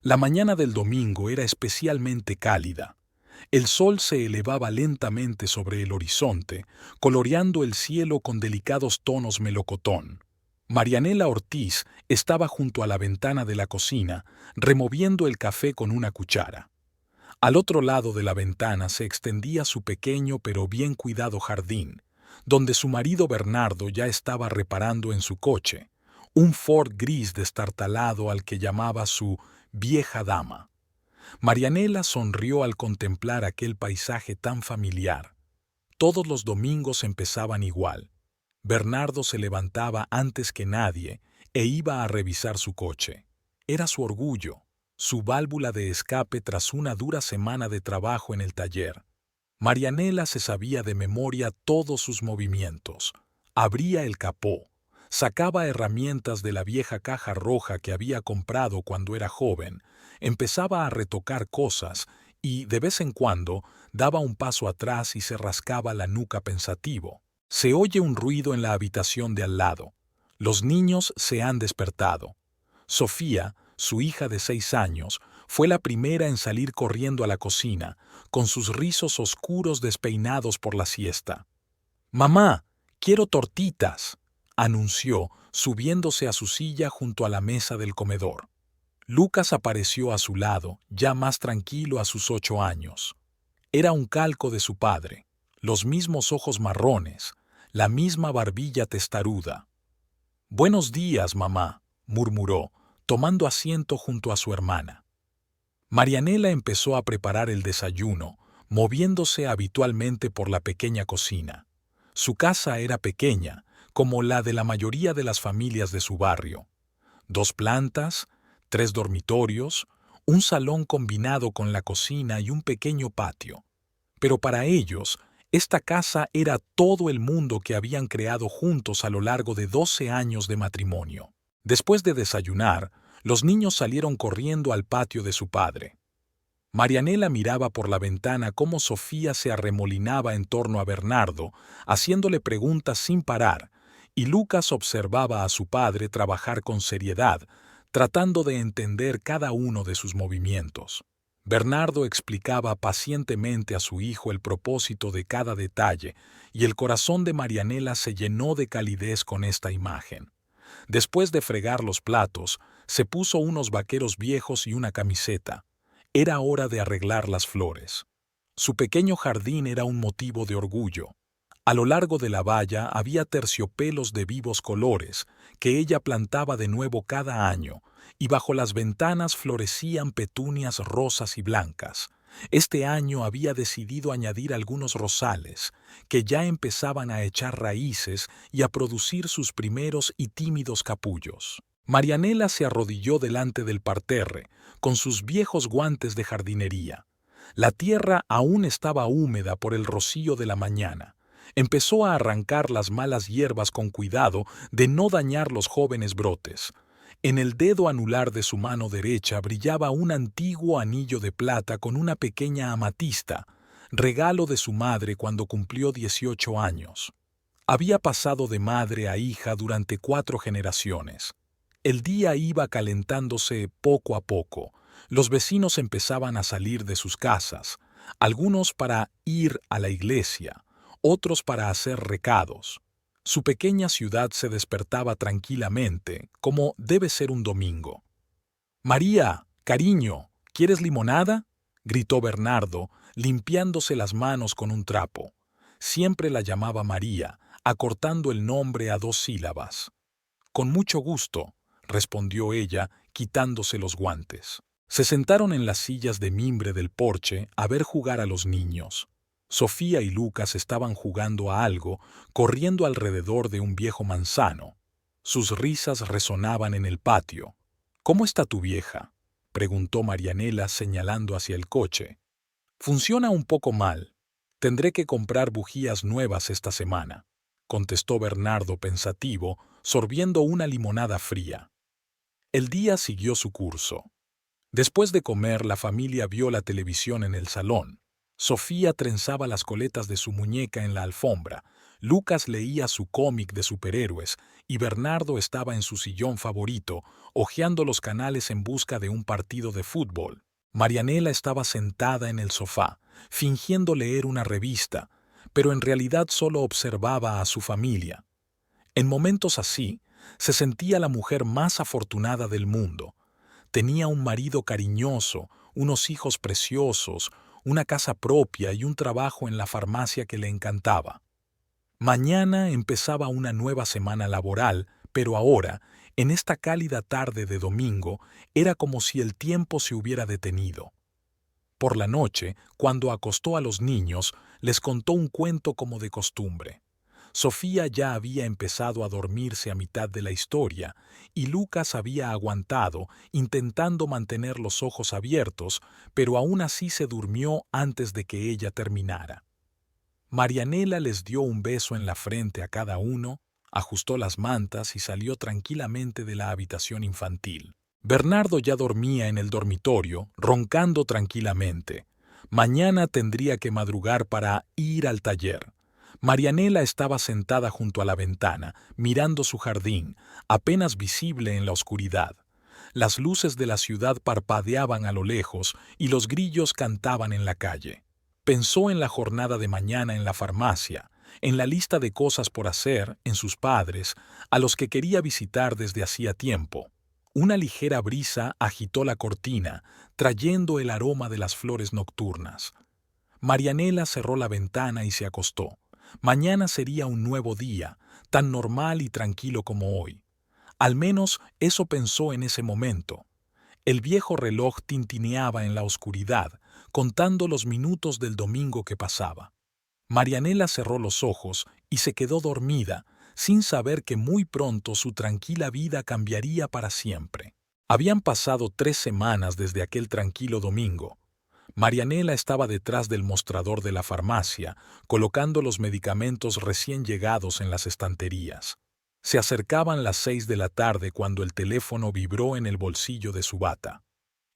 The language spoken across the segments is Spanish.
La mañana del domingo era especialmente cálida. El sol se elevaba lentamente sobre el horizonte, coloreando el cielo con delicados tonos melocotón. Marianela Ortiz estaba junto a la ventana de la cocina, removiendo el café con una cuchara. Al otro lado de la ventana se extendía su pequeño pero bien cuidado jardín, donde su marido Bernardo ya estaba reparando en su coche, un Ford gris destartalado al que llamaba su vieja dama. Marianela sonrió al contemplar aquel paisaje tan familiar. Todos los domingos empezaban igual. Bernardo se levantaba antes que nadie e iba a revisar su coche. Era su orgullo, su válvula de escape tras una dura semana de trabajo en el taller. Marianela se sabía de memoria todos sus movimientos. Abría el capó, sacaba herramientas de la vieja caja roja que había comprado cuando era joven, empezaba a retocar cosas y, de vez en cuando, daba un paso atrás y se rascaba la nuca pensativo. Se oye un ruido en la habitación de al lado. Los niños se han despertado. Sofía, su hija de 6 años, fue la primera en salir corriendo a la cocina, con sus rizos oscuros despeinados por la siesta. «Mamá, quiero tortitas», anunció, subiéndose a su silla junto a la mesa del comedor. Lucas apareció a su lado, ya más tranquilo a sus 8 años. Era un calco de su padre, los mismos ojos marrones, la misma barbilla testaruda. «Buenos días, mamá», murmuró, tomando asiento junto a su hermana. Marianela empezó a preparar el desayuno, moviéndose habitualmente por la pequeña cocina. Su casa era pequeña, como la de la mayoría de las familias de su barrio. 2 plantas, 3 dormitorios, un salón combinado con la cocina y un pequeño patio. Pero para ellos, esta casa era todo el mundo que habían creado juntos a lo largo de 12 años de matrimonio. Después de desayunar, los niños salieron corriendo al patio de su padre. Marianela miraba por la ventana cómo Sofía se arremolinaba en torno a Bernardo, haciéndole preguntas sin parar, y Lucas observaba a su padre trabajar con seriedad, tratando de entender cada uno de sus movimientos. Bernardo explicaba pacientemente a su hijo el propósito de cada detalle, y el corazón de Marianela se llenó de calidez con esta imagen. Después de fregar los platos, se puso unos vaqueros viejos y una camiseta. Era hora de arreglar las flores. Su pequeño jardín era un motivo de orgullo. A lo largo de la valla había terciopelos de vivos colores, que ella plantaba de nuevo cada año, y bajo las ventanas florecían petunias rosas y blancas. Este año había decidido añadir algunos rosales, que ya empezaban a echar raíces y a producir sus primeros y tímidos capullos. Marianela se arrodilló delante del parterre, con sus viejos guantes de jardinería. La tierra aún estaba húmeda por el rocío de la mañana. Empezó a arrancar las malas hierbas con cuidado de no dañar los jóvenes brotes. En el dedo anular de su mano derecha brillaba un antiguo anillo de plata con una pequeña amatista, regalo de su madre cuando cumplió 18 años. Había pasado de madre a hija durante 4 generaciones. El día iba calentándose poco a poco. Los vecinos empezaban a salir de sus casas, algunos para ir a la iglesia, otros para hacer recados. Su pequeña ciudad se despertaba tranquilamente, como debe ser un domingo. «María, cariño, ¿quieres limonada?», gritó Bernardo, limpiándose las manos con un trapo. Siempre la llamaba María, acortando el nombre a 2 sílabas. «Con mucho gusto», respondió ella, quitándose los guantes. Se sentaron en las sillas de mimbre del porche a ver jugar a los niños. Sofía y Lucas estaban jugando a algo, corriendo alrededor de un viejo manzano. Sus risas resonaban en el patio. «¿Cómo está tu vieja?», preguntó Marianela señalando hacia el coche. «Funciona un poco mal. Tendré que comprar bujías nuevas esta semana», contestó Bernardo pensativo, sorbiendo una limonada fría. El día siguió su curso. Después de comer, la familia vio la televisión en el salón. Sofía trenzaba las coletas de su muñeca en la alfombra. Lucas leía su cómic de superhéroes y Bernardo estaba en su sillón favorito, hojeando los canales en busca de un partido de fútbol. Marianela estaba sentada en el sofá, fingiendo leer una revista, pero en realidad solo observaba a su familia. En momentos así, se sentía la mujer más afortunada del mundo. Tenía un marido cariñoso, unos hijos preciosos, una casa propia y un trabajo en la farmacia que le encantaba. Mañana empezaba una nueva semana laboral, pero ahora, en esta cálida tarde de domingo, era como si el tiempo se hubiera detenido. Por la noche, cuando acostó a los niños, les contó un cuento como de costumbre. Sofía ya había empezado a dormirse a mitad de la historia y Lucas había aguantado, intentando mantener los ojos abiertos, pero aún así se durmió antes de que ella terminara. Marianela les dio un beso en la frente a cada uno, ajustó las mantas y salió tranquilamente de la habitación infantil. Bernardo ya dormía en el dormitorio, roncando tranquilamente. Mañana tendría que madrugar para ir al taller. Marianela estaba sentada junto a la ventana, mirando su jardín, apenas visible en la oscuridad. Las luces de la ciudad parpadeaban a lo lejos y los grillos cantaban en la calle. Pensó en la jornada de mañana en la farmacia, en la lista de cosas por hacer, en sus padres, a los que quería visitar desde hacía tiempo. Una ligera brisa agitó la cortina, trayendo el aroma de las flores nocturnas. Marianela cerró la ventana y se acostó. Mañana sería un nuevo día, tan normal y tranquilo como hoy. Al menos eso pensó en ese momento. El viejo reloj tintineaba en la oscuridad, contando los minutos del domingo que pasaba. Marianela cerró los ojos y se quedó dormida, sin saber que muy pronto su tranquila vida cambiaría para siempre. Habían pasado 3 semanas desde aquel tranquilo domingo. Marianela estaba detrás del mostrador de la farmacia, colocando los medicamentos recién llegados en las estanterías. Se acercaban las 6 de la tarde cuando el teléfono vibró en el bolsillo de su bata.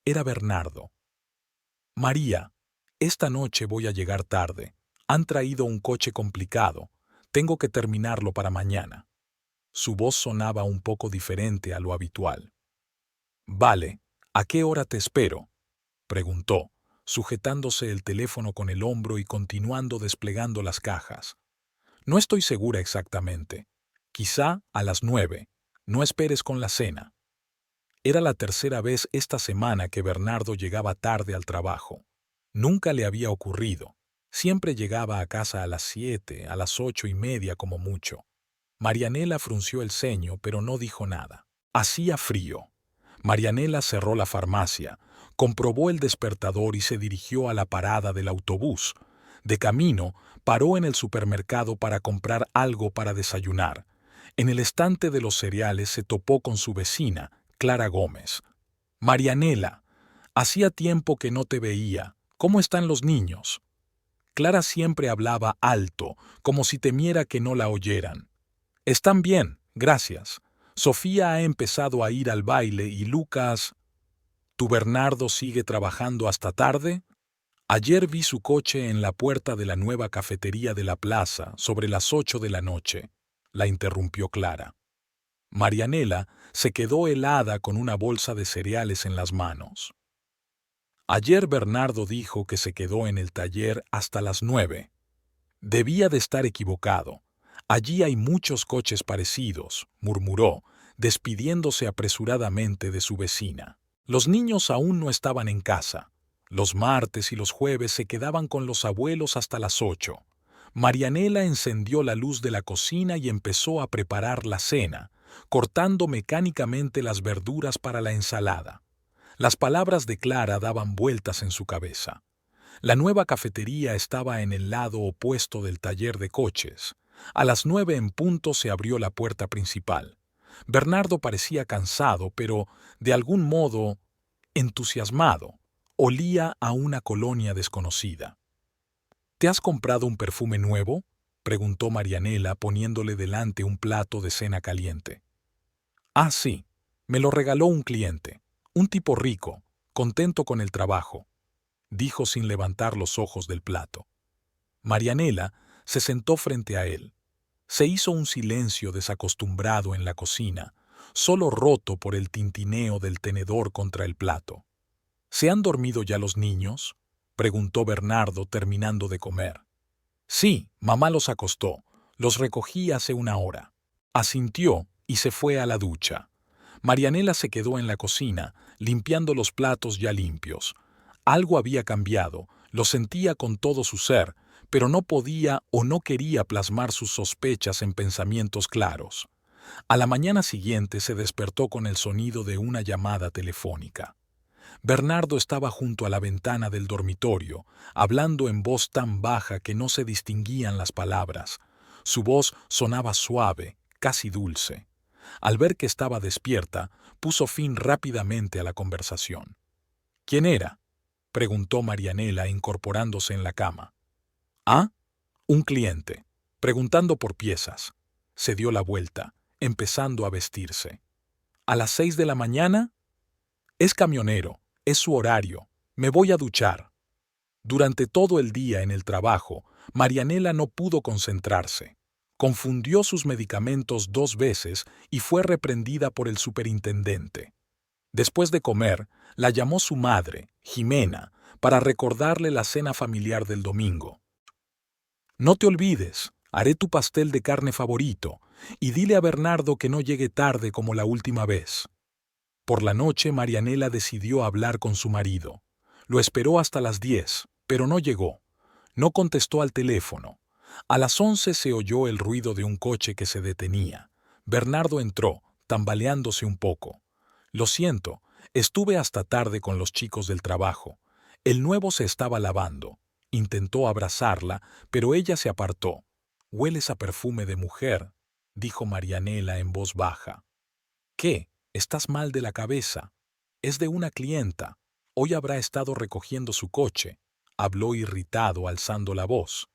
Era Bernardo. María, esta noche voy a llegar tarde. Han traído un coche complicado. Tengo que terminarlo para mañana. Su voz sonaba un poco diferente a lo habitual. Vale, ¿a qué hora te espero?, preguntó, sujetándose el teléfono con el hombro y continuando desplegando las cajas. No estoy segura exactamente. Quizá a las 9. No esperes con la cena. Era la tercera vez esta semana que Bernardo llegaba tarde al trabajo. Nunca le había ocurrido. Siempre llegaba a casa a las 7, a las 8:30 como mucho. Marianela frunció el ceño, pero no dijo nada. Hacía frío. Marianela cerró la farmacia, comprobó el despertador y se dirigió a la parada del autobús. De camino, paró en el supermercado para comprar algo para desayunar. En el estante de los cereales se topó con su vecina, Clara Gómez. Marianela, hacía tiempo que no te veía. ¿Cómo están los niños? Clara siempre hablaba alto, como si temiera que no la oyeran. Están bien, gracias. Sofía ha empezado a ir al baile y Lucas... ¿Tu Bernardo sigue trabajando hasta tarde? Ayer vi su coche en la puerta de la nueva cafetería de la plaza sobre las 8 de la noche, la interrumpió Clara. Marianela se quedó helada con una bolsa de cereales en las manos. Ayer Bernardo dijo que se quedó en el taller hasta las 9. Debía de estar equivocado. Allí hay muchos coches parecidos, murmuró, despidiéndose apresuradamente de su vecina. Los niños aún no estaban en casa. Los martes y los jueves se quedaban con los abuelos hasta las 8. Marianela encendió la luz de la cocina y empezó a preparar la cena, cortando mecánicamente las verduras para la ensalada. Las palabras de Clara daban vueltas en su cabeza. La nueva cafetería estaba en el lado opuesto del taller de coches. A las 9 en punto se abrió la puerta principal. Bernardo parecía cansado, pero, de algún modo, entusiasmado. Olía a una colonia desconocida. ¿Te has comprado un perfume nuevo?, preguntó Marianela poniéndole delante un plato de cena caliente. Ah, sí, me lo regaló un cliente, un tipo rico, contento con el trabajo, dijo sin levantar los ojos del plato. Marianela se sentó frente a él. Se hizo un silencio desacostumbrado en la cocina, solo roto por el tintineo del tenedor contra el plato. ¿Se han dormido ya los niños?, preguntó Bernardo terminando de comer. Sí, mamá los acostó. Los recogí hace una hora. Asintió y se fue a la ducha. Marianela se quedó en la cocina, limpiando los platos ya limpios. Algo había cambiado, lo sentía con todo su ser, pero no podía o no quería plasmar sus sospechas en pensamientos claros. A la mañana siguiente se despertó con el sonido de una llamada telefónica. Bernardo estaba junto a la ventana del dormitorio, hablando en voz tan baja que no se distinguían las palabras. Su voz sonaba suave, casi dulce. Al ver que estaba despierta, puso fin rápidamente a la conversación. ¿Quién era?, preguntó Marianela incorporándose en la cama. ¿Ah? Un cliente, preguntando por piezas. Se dio la vuelta, empezando a vestirse. ¿A las 6 de la mañana? Es camionero, es su horario. Me voy a duchar. Durante todo el día en el trabajo, Marianela no pudo concentrarse. Confundió sus medicamentos 2 veces y fue reprendida por el superintendente. Después de comer, la llamó su madre, Jimena, para recordarle la cena familiar del domingo. No te olvides, haré tu pastel de carne favorito, y dile a Bernardo que no llegue tarde como la última vez. Por la noche, Marianela decidió hablar con su marido. Lo esperó hasta las 10, pero no llegó. No contestó al teléfono. A las 11 se oyó el ruido de un coche que se detenía. Bernardo entró, tambaleándose un poco. Lo siento, estuve hasta tarde con los chicos del trabajo. El nuevo se estaba lavando. Intentó abrazarla, pero ella se apartó. «Hueles a perfume de mujer», dijo Marianela en voz baja. «¿Qué? Estás mal de la cabeza. Es de una clienta. Hoy habrá estado recogiendo su coche», habló irritado alzando la voz.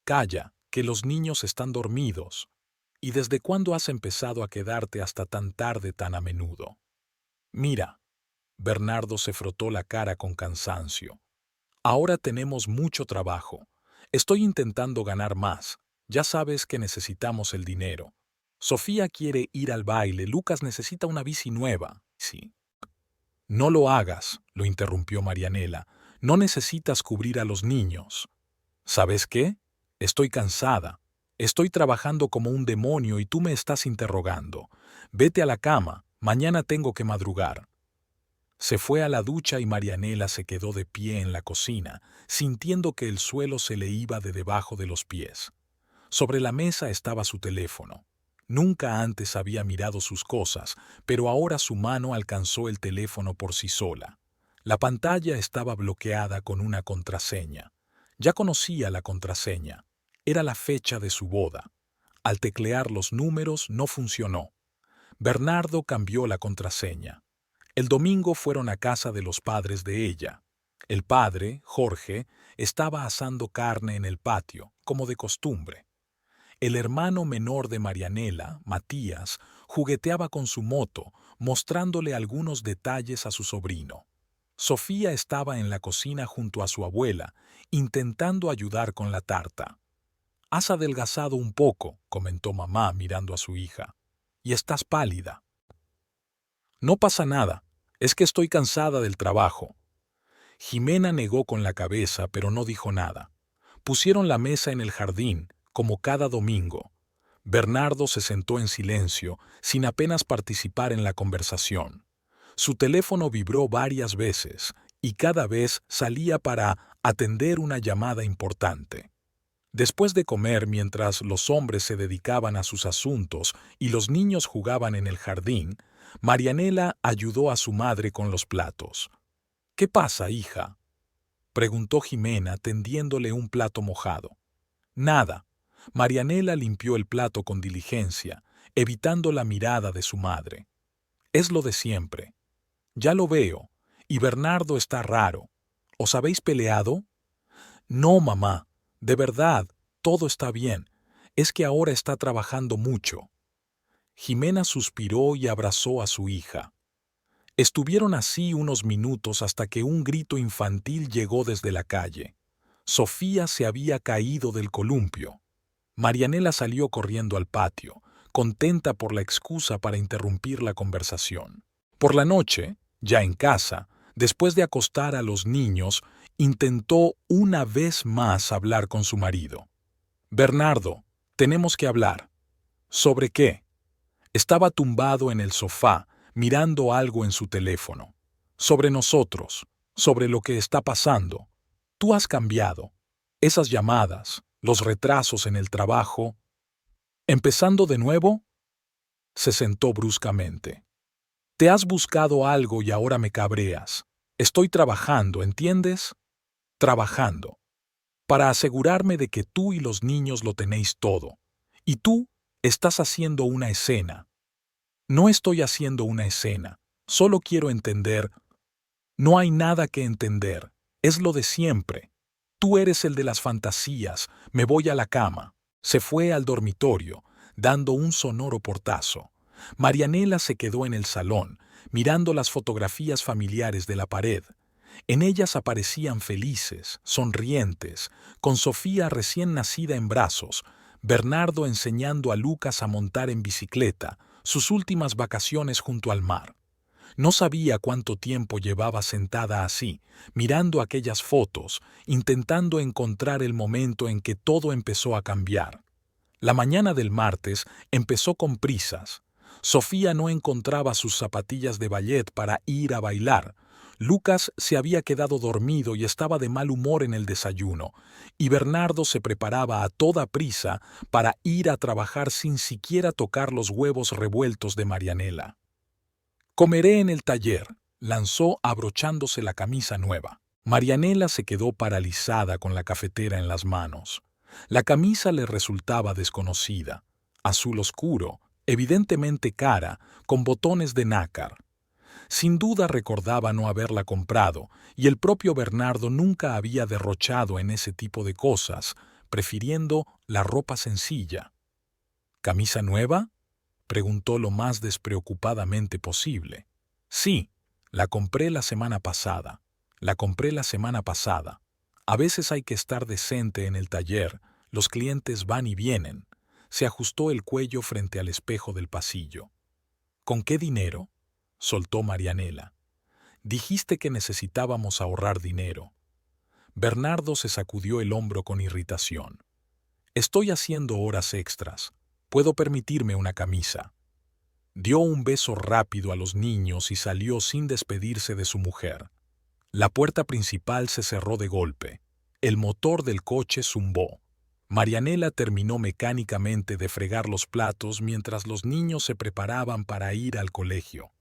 «Calla, que los niños están dormidos. ¿Y desde cuándo has empezado a quedarte hasta tan tarde tan a menudo?» «Mira». Bernardo se frotó la cara con cansancio. «Ahora tenemos mucho trabajo. Estoy intentando ganar más. Ya sabes que necesitamos el dinero. Sofía quiere ir al baile, Lucas necesita una bici nueva». «Sí». «No lo hagas», lo interrumpió Marianela. «No necesitas cubrir a los niños». «¿Sabes qué? Estoy cansada. Estoy trabajando como un demonio y tú me estás interrogando. Vete a la cama, mañana tengo que madrugar». Se fue a la ducha y Marianela se quedó de pie en la cocina, sintiendo que el suelo se le iba de debajo de los pies. Sobre la mesa estaba su teléfono. Nunca antes había mirado sus cosas, pero ahora su mano alcanzó el teléfono por sí sola. La pantalla estaba bloqueada con una contraseña. Ya conocía la contraseña. Era la fecha de su boda. Al teclear los números no funcionó. Bernardo cambió la contraseña. El domingo fueron a casa de los padres de ella. El padre, Jorge, estaba asando carne en el patio, como de costumbre. El hermano menor de Marianela, Matías, jugueteaba con su moto, mostrándole algunos detalles a su sobrino. Sofía estaba en la cocina junto a su abuela, intentando ayudar con la tarta. «Has adelgazado un poco», comentó mamá mirando a su hija. «Y estás pálida». «No pasa nada, es que estoy cansada del trabajo». Jimena negó con la cabeza, pero no dijo nada. Pusieron la mesa en el jardín, como cada domingo. Bernardo se sentó en silencio, sin apenas participar en la conversación. Su teléfono vibró varias veces, y cada vez salía para atender una llamada importante. Después de comer, mientras los hombres se dedicaban a sus asuntos y los niños jugaban en el jardín, Marianela ayudó a su madre con los platos. «¿Qué pasa, hija?», preguntó Jimena tendiéndole un plato mojado. «Nada». Marianela limpió el plato con diligencia, evitando la mirada de su madre. «Es lo de siempre». «Ya lo veo. Y Bernardo está raro. ¿Os habéis peleado?» «No, mamá. De verdad, todo está bien. Es que ahora está trabajando mucho». Jimena suspiró y abrazó a su hija. Estuvieron así unos minutos hasta que un grito infantil llegó desde la calle. Sofía se había caído del columpio. Marianela salió corriendo al patio, contenta por la excusa para interrumpir la conversación. Por la noche, ya en casa, después de acostar a los niños, intentó una vez más hablar con su marido. Bernardo, tenemos que hablar. ¿Sobre qué? Estaba tumbado en el sofá, mirando algo en su teléfono. Sobre nosotros, sobre lo que está pasando. Tú has cambiado. Esas llamadas, los retrasos en el trabajo. ¿Empezando de nuevo? Se sentó bruscamente. Te has buscado algo y ahora me cabreas. Estoy trabajando, ¿entiendes? Trabajando. Para asegurarme de que tú y los niños lo tenéis todo. Y tú estás haciendo una escena. No estoy haciendo una escena. Solo quiero entender. No hay nada que entender. Es lo de siempre. Tú eres el de las fantasías. Me voy a la cama. Se fue al dormitorio, dando un sonoro portazo. Marianela se quedó en el salón, mirando las fotografías familiares de la pared. En ellas aparecían felices, sonrientes, con Sofía recién nacida en brazos, Bernardo enseñando a Lucas a montar en bicicleta, sus últimas vacaciones junto al mar. No sabía cuánto tiempo llevaba sentada así, mirando aquellas fotos, intentando encontrar el momento en que todo empezó a cambiar. La mañana del martes empezó con prisas. Sofía no encontraba sus zapatillas de ballet para ir a bailar. Lucas se había quedado dormido y estaba de mal humor en el desayuno, y Bernardo se preparaba a toda prisa para ir a trabajar sin siquiera tocar los huevos revueltos de Marianela. Comeré en el taller, lanzó abrochándose la camisa nueva. Marianela se quedó paralizada con la cafetera en las manos. La camisa le resultaba desconocida, azul oscuro, evidentemente cara, con botones de nácar. Sin duda recordaba no haberla comprado, y el propio Bernardo nunca había derrochado en ese tipo de cosas, prefiriendo la ropa sencilla. ¿Camisa nueva?, preguntó lo más despreocupadamente posible. Sí, la compré la semana pasada. La compré la semana pasada. A veces hay que estar decente en el taller, los clientes van y vienen. Se ajustó el cuello frente al espejo del pasillo. ¿Con qué dinero?, soltó Marianela. Dijiste que necesitábamos ahorrar dinero. Bernardo se sacudió el hombro con irritación. Estoy haciendo horas extras. Puedo permitirme una camisa. Dio un beso rápido a los niños y salió sin despedirse de su mujer. La puerta principal se cerró de golpe. El motor del coche zumbó. Marianela terminó mecánicamente de fregar los platos mientras los niños se preparaban para ir al colegio.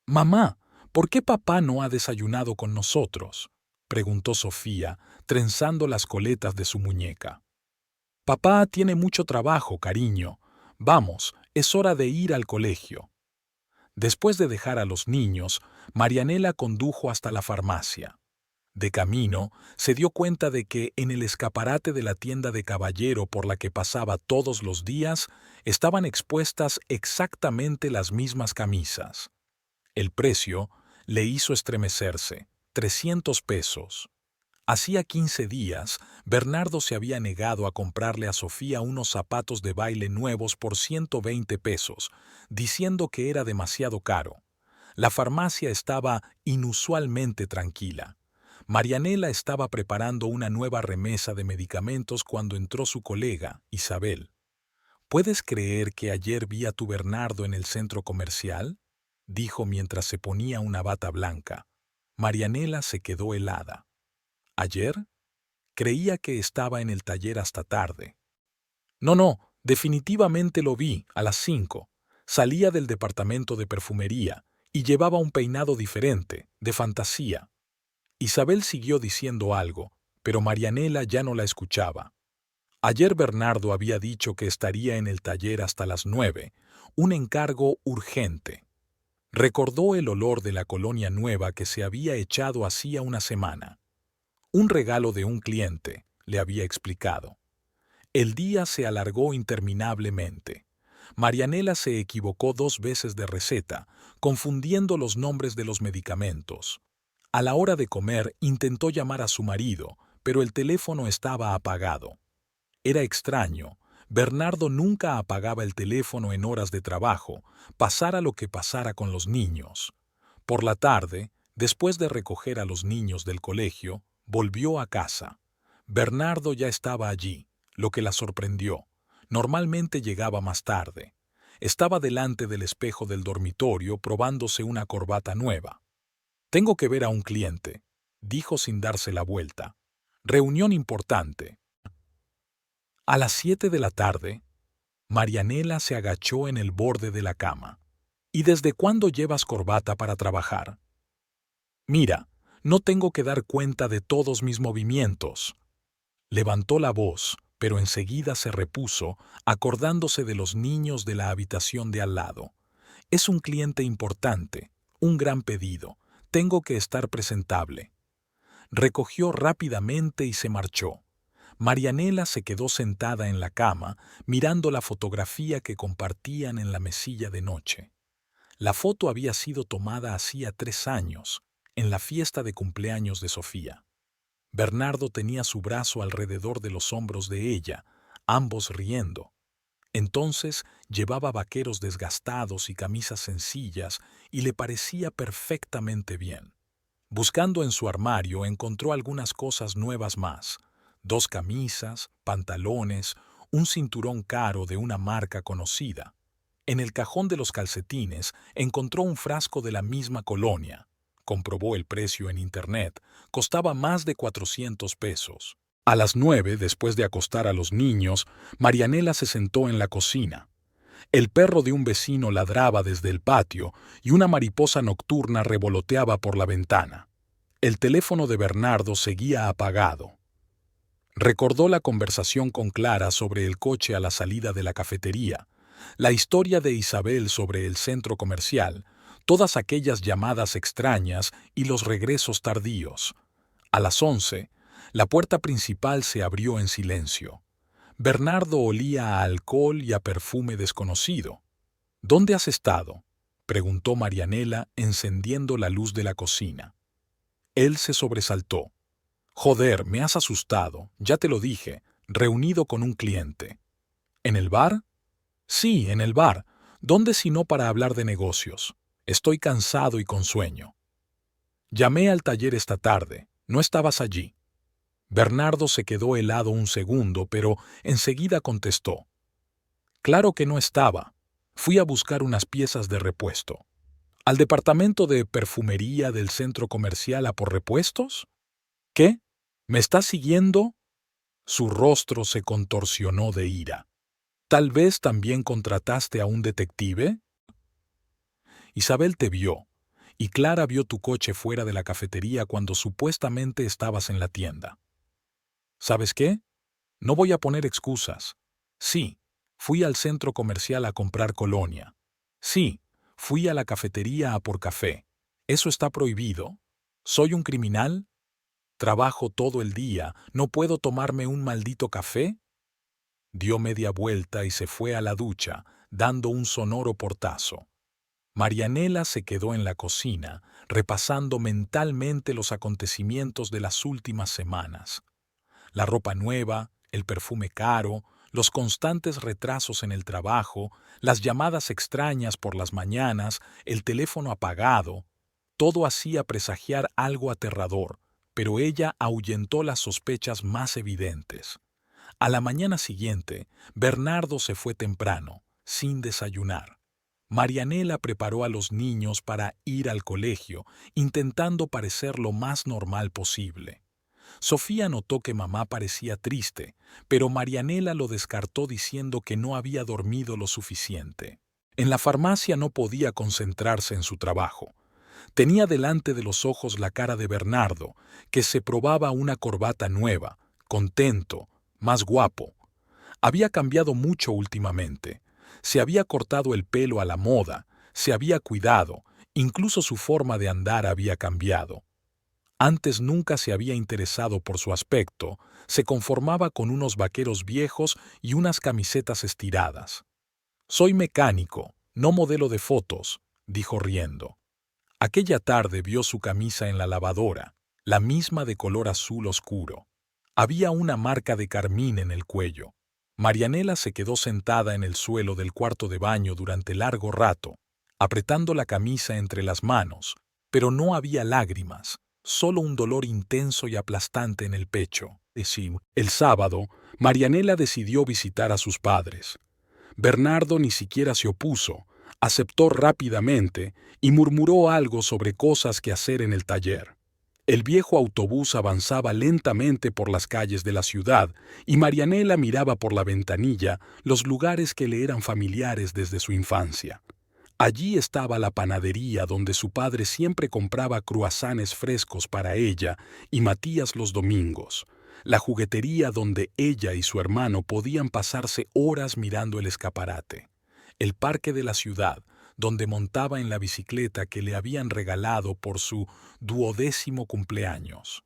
«Mamá, ¿por qué papá no ha desayunado con nosotros?», preguntó Sofía, trenzando las coletas de su muñeca. «Papá tiene mucho trabajo, cariño. Vamos, es hora de ir al colegio». Después de dejar a los niños, Marianela condujo hasta la farmacia. De camino, se dio cuenta de que en el escaparate de la tienda de caballero por la que pasaba todos los días estaban expuestas exactamente las mismas camisas. El precio le hizo estremecerse, 300 pesos. Hacía 15 días, Bernardo se había negado a comprarle a Sofía unos zapatos de baile nuevos por 120 pesos, diciendo que era demasiado caro. La farmacia estaba inusualmente tranquila. Marianela estaba preparando una nueva remesa de medicamentos cuando entró su colega, Isabel. «¿Puedes creer que ayer vi a tu Bernardo en el centro comercial?», dijo mientras se ponía una bata blanca. Marianela se quedó helada. ¿Ayer? Creía que estaba en el taller hasta tarde. No, definitivamente lo vi, a las 5. Salía del departamento de perfumería y llevaba un peinado diferente, de fantasía. Isabel siguió diciendo algo, pero Marianela ya no la escuchaba. Ayer Bernardo había dicho que estaría en el taller hasta las 9, un encargo urgente. Recordó el olor de la colonia nueva que se había echado hacía una semana. Un regalo de un cliente, le había explicado. El día se alargó interminablemente. Marianela se equivocó 2 veces de receta, confundiendo los nombres de los medicamentos. A la hora de comer intentó llamar a su marido, pero el teléfono estaba apagado. Era extraño. Bernardo nunca apagaba el teléfono en horas de trabajo, pasara lo que pasara con los niños. Por la tarde, después de recoger a los niños del colegio, volvió a casa. Bernardo ya estaba allí, lo que la sorprendió. Normalmente llegaba más tarde. Estaba delante del espejo del dormitorio probándose una corbata nueva. «Tengo que ver a un cliente», dijo sin darse la vuelta. «Reunión importante». A las 7 de la tarde, Marianela se agachó en el borde de la cama. «¿Y desde cuándo llevas corbata para trabajar?» «Mira, no tengo que dar cuenta de todos mis movimientos». Levantó la voz, pero enseguida se repuso, acordándose de los niños de la habitación de al lado. «Es un cliente importante, un gran pedido. Tengo que estar presentable». Recogió rápidamente y se marchó. Marianela se quedó sentada en la cama, mirando la fotografía que compartían en la mesilla de noche. La foto había sido tomada hacía 3 años, en la fiesta de cumpleaños de Sofía. Bernardo tenía su brazo alrededor de los hombros de ella, ambos riendo. Entonces llevaba vaqueros desgastados y camisas sencillas y le parecía perfectamente bien. Buscando en su armario encontró algunas cosas nuevas más: 2 camisas, pantalones, un cinturón caro de una marca conocida. En el cajón de los calcetines encontró un frasco de la misma colonia. Comprobó el precio en internet, costaba más de 400 pesos. A las 9, después de acostar a los niños, Marianela se sentó en la cocina. El perro de un vecino ladraba desde el patio y una mariposa nocturna revoloteaba por la ventana. El teléfono de Bernardo seguía apagado. Recordó la conversación con Clara sobre el coche a la salida de la cafetería, la historia de Isabel sobre el centro comercial, todas aquellas llamadas extrañas y los regresos tardíos. A las 11, la puerta principal se abrió en silencio. Bernardo olía a alcohol y a perfume desconocido. «¿Dónde has estado?», preguntó Marianela, encendiendo la luz de la cocina. Él se sobresaltó. «Joder, me has asustado, ya te lo dije, reunido con un cliente». «¿En el bar?» «Sí, en el bar. ¿Dónde si no para hablar de negocios? Estoy cansado y con sueño». «Llamé al taller esta tarde. No estabas allí». Bernardo se quedó helado un segundo, pero enseguida contestó. «Claro que no estaba. Fui a buscar unas piezas de repuesto». «¿Al departamento de perfumería del centro comercial a por repuestos?» «¿Qué? ¿Me estás siguiendo?» Su rostro se contorsionó de ira. «¿Tal vez también contrataste a un detective?» «Isabel te vio, y Clara vio tu coche fuera de la cafetería cuando supuestamente estabas en la tienda». «¿Sabes qué? No voy a poner excusas. Sí, fui al centro comercial a comprar colonia. Sí, fui a la cafetería a por café. ¿Eso está prohibido? ¿Soy un criminal? ¿Trabajo todo el día? ¿No puedo tomarme un maldito café?» Dio media vuelta y se fue a la ducha, dando un sonoro portazo. Marianela se quedó en la cocina, repasando mentalmente los acontecimientos de las últimas semanas. La ropa nueva, el perfume caro, los constantes retrasos en el trabajo, las llamadas extrañas por las mañanas, el teléfono apagado, todo hacía presagiar algo aterrador, pero ella ahuyentó las sospechas más evidentes. A la mañana siguiente, Bernardo se fue temprano, sin desayunar. Marianela preparó a los niños para ir al colegio, intentando parecer lo más normal posible. Sofía notó que mamá parecía triste, pero Marianela lo descartó diciendo que no había dormido lo suficiente. En la farmacia no podía concentrarse en su trabajo. Tenía delante de los ojos la cara de Bernardo, que se probaba una corbata nueva, contento, más guapo. Había cambiado mucho últimamente. Se había cortado el pelo a la moda, se había cuidado, incluso su forma de andar había cambiado. Antes nunca se había interesado por su aspecto, se conformaba con unos vaqueros viejos y unas camisetas estiradas. «Soy mecánico, no modelo de fotos», dijo riendo. Aquella tarde vio su camisa en la lavadora, la misma de color azul oscuro. Había una marca de carmín en el cuello. Marianela se quedó sentada en el suelo del cuarto de baño durante largo rato, apretando la camisa entre las manos, pero no había lágrimas, solo un dolor intenso y aplastante en el pecho. El sábado, Marianela decidió visitar a sus padres. Bernardo ni siquiera se opuso, aceptó rápidamente y murmuró algo sobre cosas que hacer en el taller. El viejo autobús avanzaba lentamente por las calles de la ciudad y Marianela miraba por la ventanilla los lugares que le eran familiares desde su infancia. Allí estaba la panadería donde su padre siempre compraba cruasanes frescos para ella y Matías los domingos, la juguetería donde ella y su hermano podían pasarse horas mirando el escaparate, el parque de la ciudad, donde montaba en la bicicleta que le habían regalado por su 12º cumpleaños.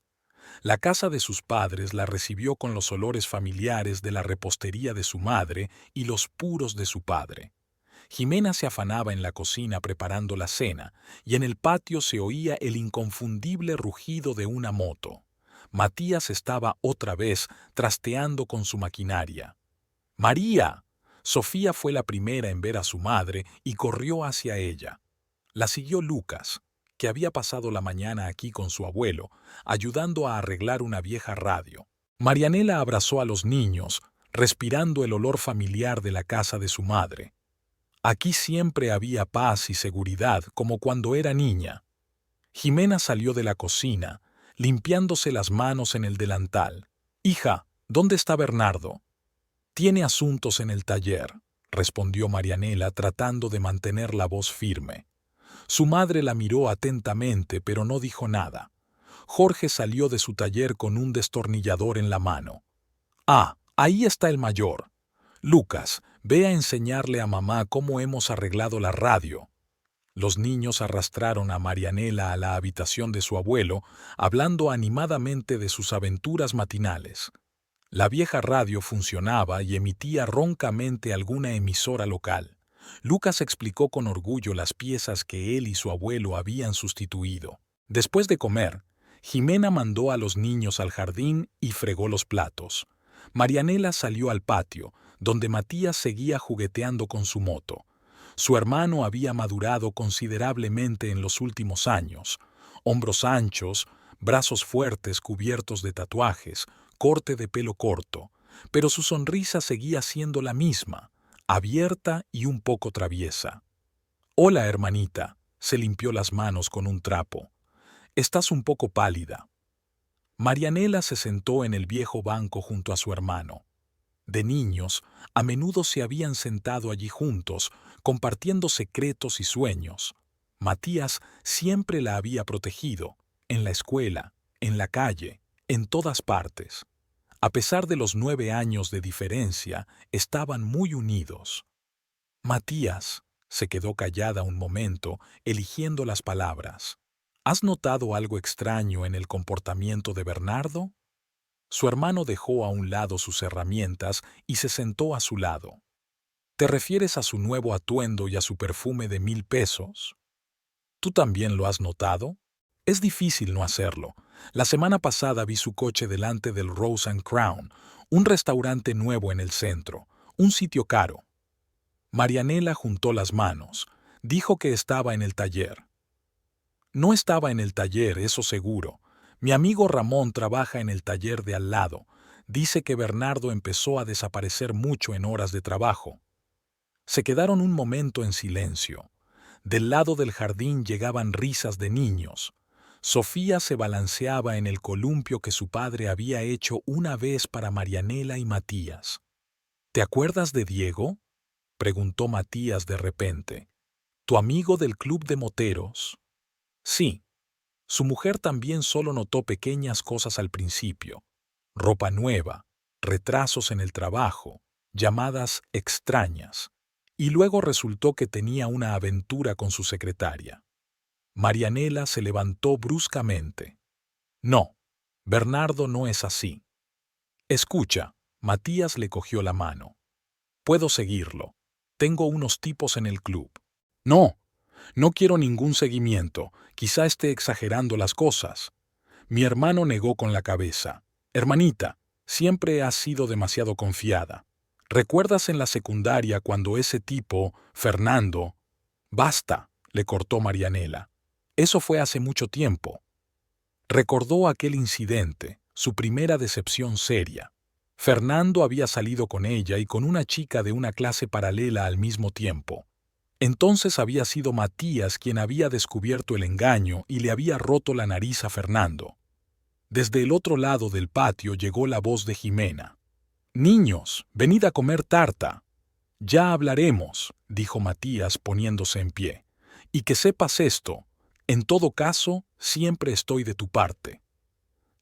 La casa de sus padres la recibió con los olores familiares de la repostería de su madre y los puros de su padre. Jimena se afanaba en la cocina preparando la cena, y en el patio se oía el inconfundible rugido de una moto. Matías estaba otra vez trasteando con su maquinaria. ¡María! Sofía fue la primera en ver a su madre y corrió hacia ella. La siguió Lucas, que había pasado la mañana aquí con su abuelo, ayudando a arreglar una vieja radio. Marianela abrazó a los niños, respirando el olor familiar de la casa de su madre. Aquí siempre había paz y seguridad, como cuando era niña. Jimena salió de la cocina, limpiándose las manos en el delantal. «Hija, ¿dónde está Bernardo?» «Tiene asuntos en el taller», respondió Marianela tratando de mantener la voz firme. Su madre la miró atentamente, pero no dijo nada. Jorge salió de su taller con un destornillador en la mano. «Ah, ahí está el mayor. Lucas, ve a enseñarle a mamá cómo hemos arreglado la radio». Los niños arrastraron a Marianela a la habitación de su abuelo, hablando animadamente de sus aventuras matinales. La vieja radio funcionaba y emitía roncamente alguna emisora local. Lucas explicó con orgullo las piezas que él y su abuelo habían sustituido. Después de comer, Jimena mandó a los niños al jardín y fregó los platos. Marianela salió al patio, donde Matías seguía jugueteando con su moto. Su hermano había madurado considerablemente en los últimos años. Hombros anchos, brazos fuertes cubiertos de tatuajes, corte de pelo corto, pero su sonrisa seguía siendo la misma, abierta y un poco traviesa. «Hola, hermanita», se limpió las manos con un trapo. «Estás un poco pálida». Marianela se sentó en el viejo banco junto a su hermano. De niños, a menudo se habían sentado allí juntos, compartiendo secretos y sueños. Matías siempre la había protegido, en la escuela, en la calle, en todas partes. A pesar de los 9 años de diferencia, estaban muy unidos. «Matías», se quedó callada un momento, eligiendo las palabras. «¿Has notado algo extraño en el comportamiento de Bernardo?» Su hermano dejó a un lado sus herramientas y se sentó a su lado. «¿Te refieres a su nuevo atuendo y a su perfume de 1000 pesos? ¿Tú también lo has notado? Es difícil no hacerlo. La semana pasada vi su coche delante del Rose and Crown, un restaurante nuevo en el centro, un sitio caro». Marianela juntó las manos. Dijo que estaba en el taller. «No estaba en el taller, eso seguro. Mi amigo Ramón trabaja en el taller de al lado. Dice que Bernardo empezó a desaparecer mucho en horas de trabajo». Se quedaron un momento en silencio. Del lado del jardín llegaban risas de niños. Sofía se balanceaba en el columpio que su padre había hecho una vez para Marianela y Matías. «¿Te acuerdas de Diego?», preguntó Matías de repente. «¿Tu amigo del club de moteros?» «Sí». Su mujer también solo notó pequeñas cosas al principio: ropa nueva, retrasos en el trabajo, llamadas extrañas, y luego resultó que tenía una aventura con su secretaria. Marianela se levantó bruscamente. «No, Bernardo no es así». «Escucha», Matías le cogió la mano. «Puedo seguirlo. Tengo unos tipos en el club». «No, no quiero ningún seguimiento. Quizá esté exagerando las cosas». Mi hermano negó con la cabeza. «Hermanita, Siempre has sido demasiado confiada. ¿Recuerdas en la secundaria cuando ese tipo, Fernando... Basta, le cortó Marianela. Eso fue hace mucho tiempo. Recordó aquel incidente, su primera decepción seria. Fernando había salido con ella y con una chica de una clase paralela al mismo tiempo. Entonces había sido Matías quien había descubierto el engaño y le había roto la nariz a Fernando. Desde el otro lado del patio llegó la voz de Jimena. «Niños, venid a comer tarta». «Ya hablaremos», dijo Matías poniéndose en pie. «Y que sepas esto, en todo caso, siempre estoy de tu parte».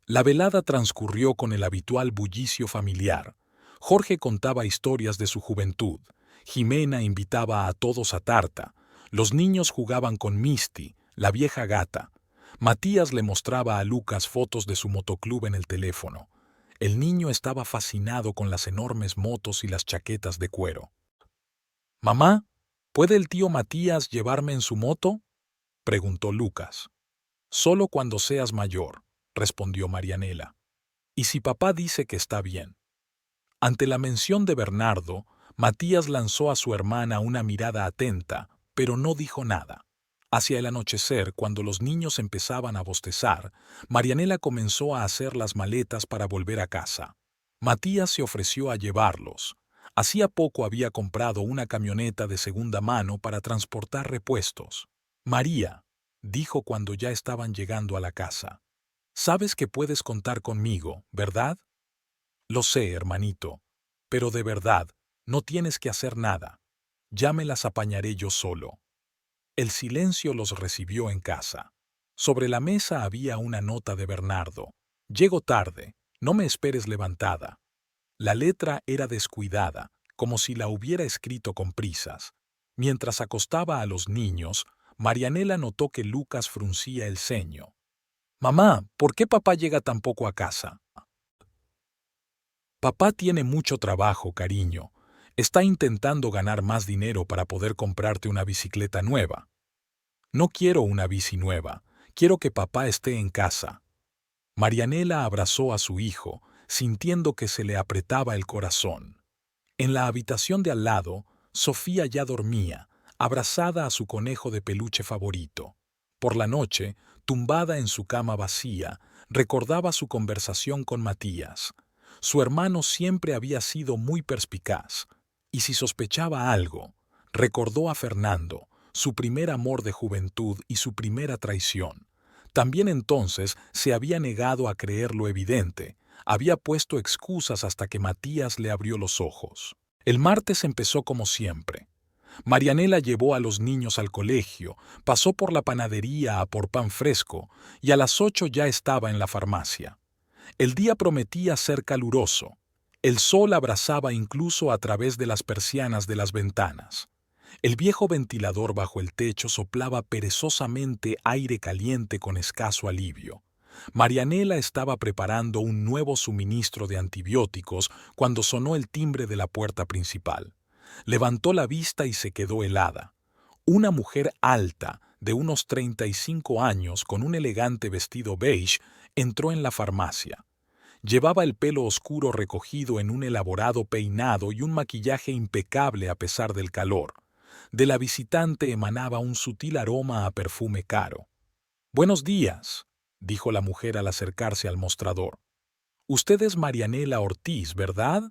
La velada transcurrió con el habitual bullicio familiar. Jorge contaba historias de su juventud. Jimena invitaba a todos a tarta. Los niños jugaban con Misty, la vieja gata. Matías le mostraba a Lucas fotos de su motoclub en el teléfono. El niño estaba fascinado con las enormes motos y las chaquetas de cuero. «Mamá, ¿puede el tío Matías llevarme en su moto?», preguntó Lucas. «Solo cuando seas mayor», respondió Marianela. «Y si papá dice que está bien». Ante la mención de Bernardo, Matías lanzó a su hermana una mirada atenta, pero no dijo nada. Hacia el anochecer, cuando los niños empezaban a bostezar, Marianela comenzó a hacer las maletas para volver a casa. Matías se ofreció a llevarlos. Hacía poco había comprado una camioneta de segunda mano para transportar repuestos. «María», dijo cuando ya estaban llegando a la casa, «sabes que puedes contar conmigo, ¿verdad?». «Lo sé, hermanito, pero de verdad, no tienes que hacer nada. Ya me las apañaré yo solo». El silencio los recibió en casa. Sobre la mesa había una nota de Bernardo. «Llego tarde, no me esperes levantada». La letra era descuidada, como si la hubiera escrito con prisas. Mientras acostaba a los niños, Marianela notó que Lucas fruncía el ceño. «Mamá, ¿por qué papá llega tan poco a casa?». «Papá tiene mucho trabajo, cariño. Está intentando ganar más dinero para poder comprarte una bicicleta nueva». «No quiero una bici nueva. Quiero que papá esté en casa». Marianela abrazó a su hijo, sintiendo que se le apretaba el corazón. En la habitación de al lado, Sofía ya dormía, abrazada a su conejo de peluche favorito. Por la noche, tumbada en su cama vacía, recordaba su conversación con Matías. Su hermano siempre había sido muy perspicaz, y si sospechaba algo, recordó a Fernando, su primer amor de juventud y su primera traición. También entonces se había negado a creer lo evidente, había puesto excusas hasta que Matías le abrió los ojos. El martes empezó como siempre. Marianela llevó a los niños al colegio, pasó por la panadería a por pan fresco y a las 8 ya estaba en la farmacia. El día prometía ser caluroso. El sol abrasaba incluso a través de las persianas de las ventanas. El viejo ventilador bajo el techo soplaba perezosamente aire caliente con escaso alivio. Marianela estaba preparando un nuevo suministro de antibióticos cuando sonó el timbre de la puerta principal. Levantó la vista y se quedó helada. Una mujer alta, de unos 35 años, con un elegante vestido beige, entró en la farmacia. Llevaba el pelo oscuro recogido en un elaborado peinado y un maquillaje impecable a pesar del calor. De la visitante emanaba un sutil aroma a perfume caro. «Buenos días», dijo la mujer al acercarse al mostrador. «Usted es Marianela Ortiz, ¿verdad?».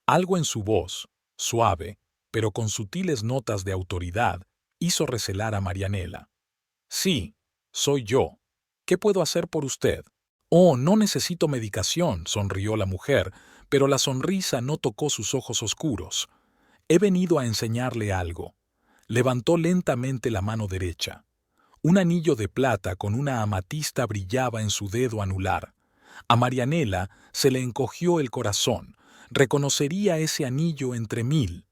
Algo en su voz, suave, pero con sutiles notas de autoridad, hizo recelar a Marianela. «Sí, soy yo. ¿Qué puedo hacer por usted?». «Oh, no necesito medicación», sonrió la mujer, pero la sonrisa no tocó sus ojos oscuros. «He venido a enseñarle algo». Levantó lentamente la mano derecha. Un anillo de plata con una amatista brillaba en su dedo anular. A Marianela se le encogió el corazón. Reconocería ese anillo entre 1000.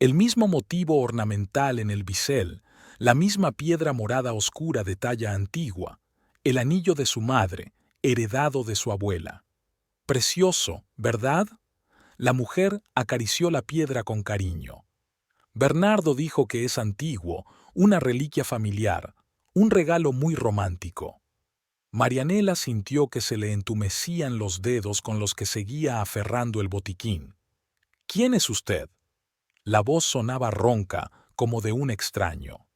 El mismo motivo ornamental en el bisel, la misma piedra morada oscura de talla antigua, el anillo de su madre, heredado de su abuela. «Precioso, ¿verdad?». La mujer acarició la piedra con cariño. «Bernardo dijo que es antiguo, una reliquia familiar, un regalo muy romántico». Marianela sintió que se le entumecían los dedos con los que seguía aferrando el botiquín. «¿Quién es usted?». La voz sonaba ronca, como de un extraño.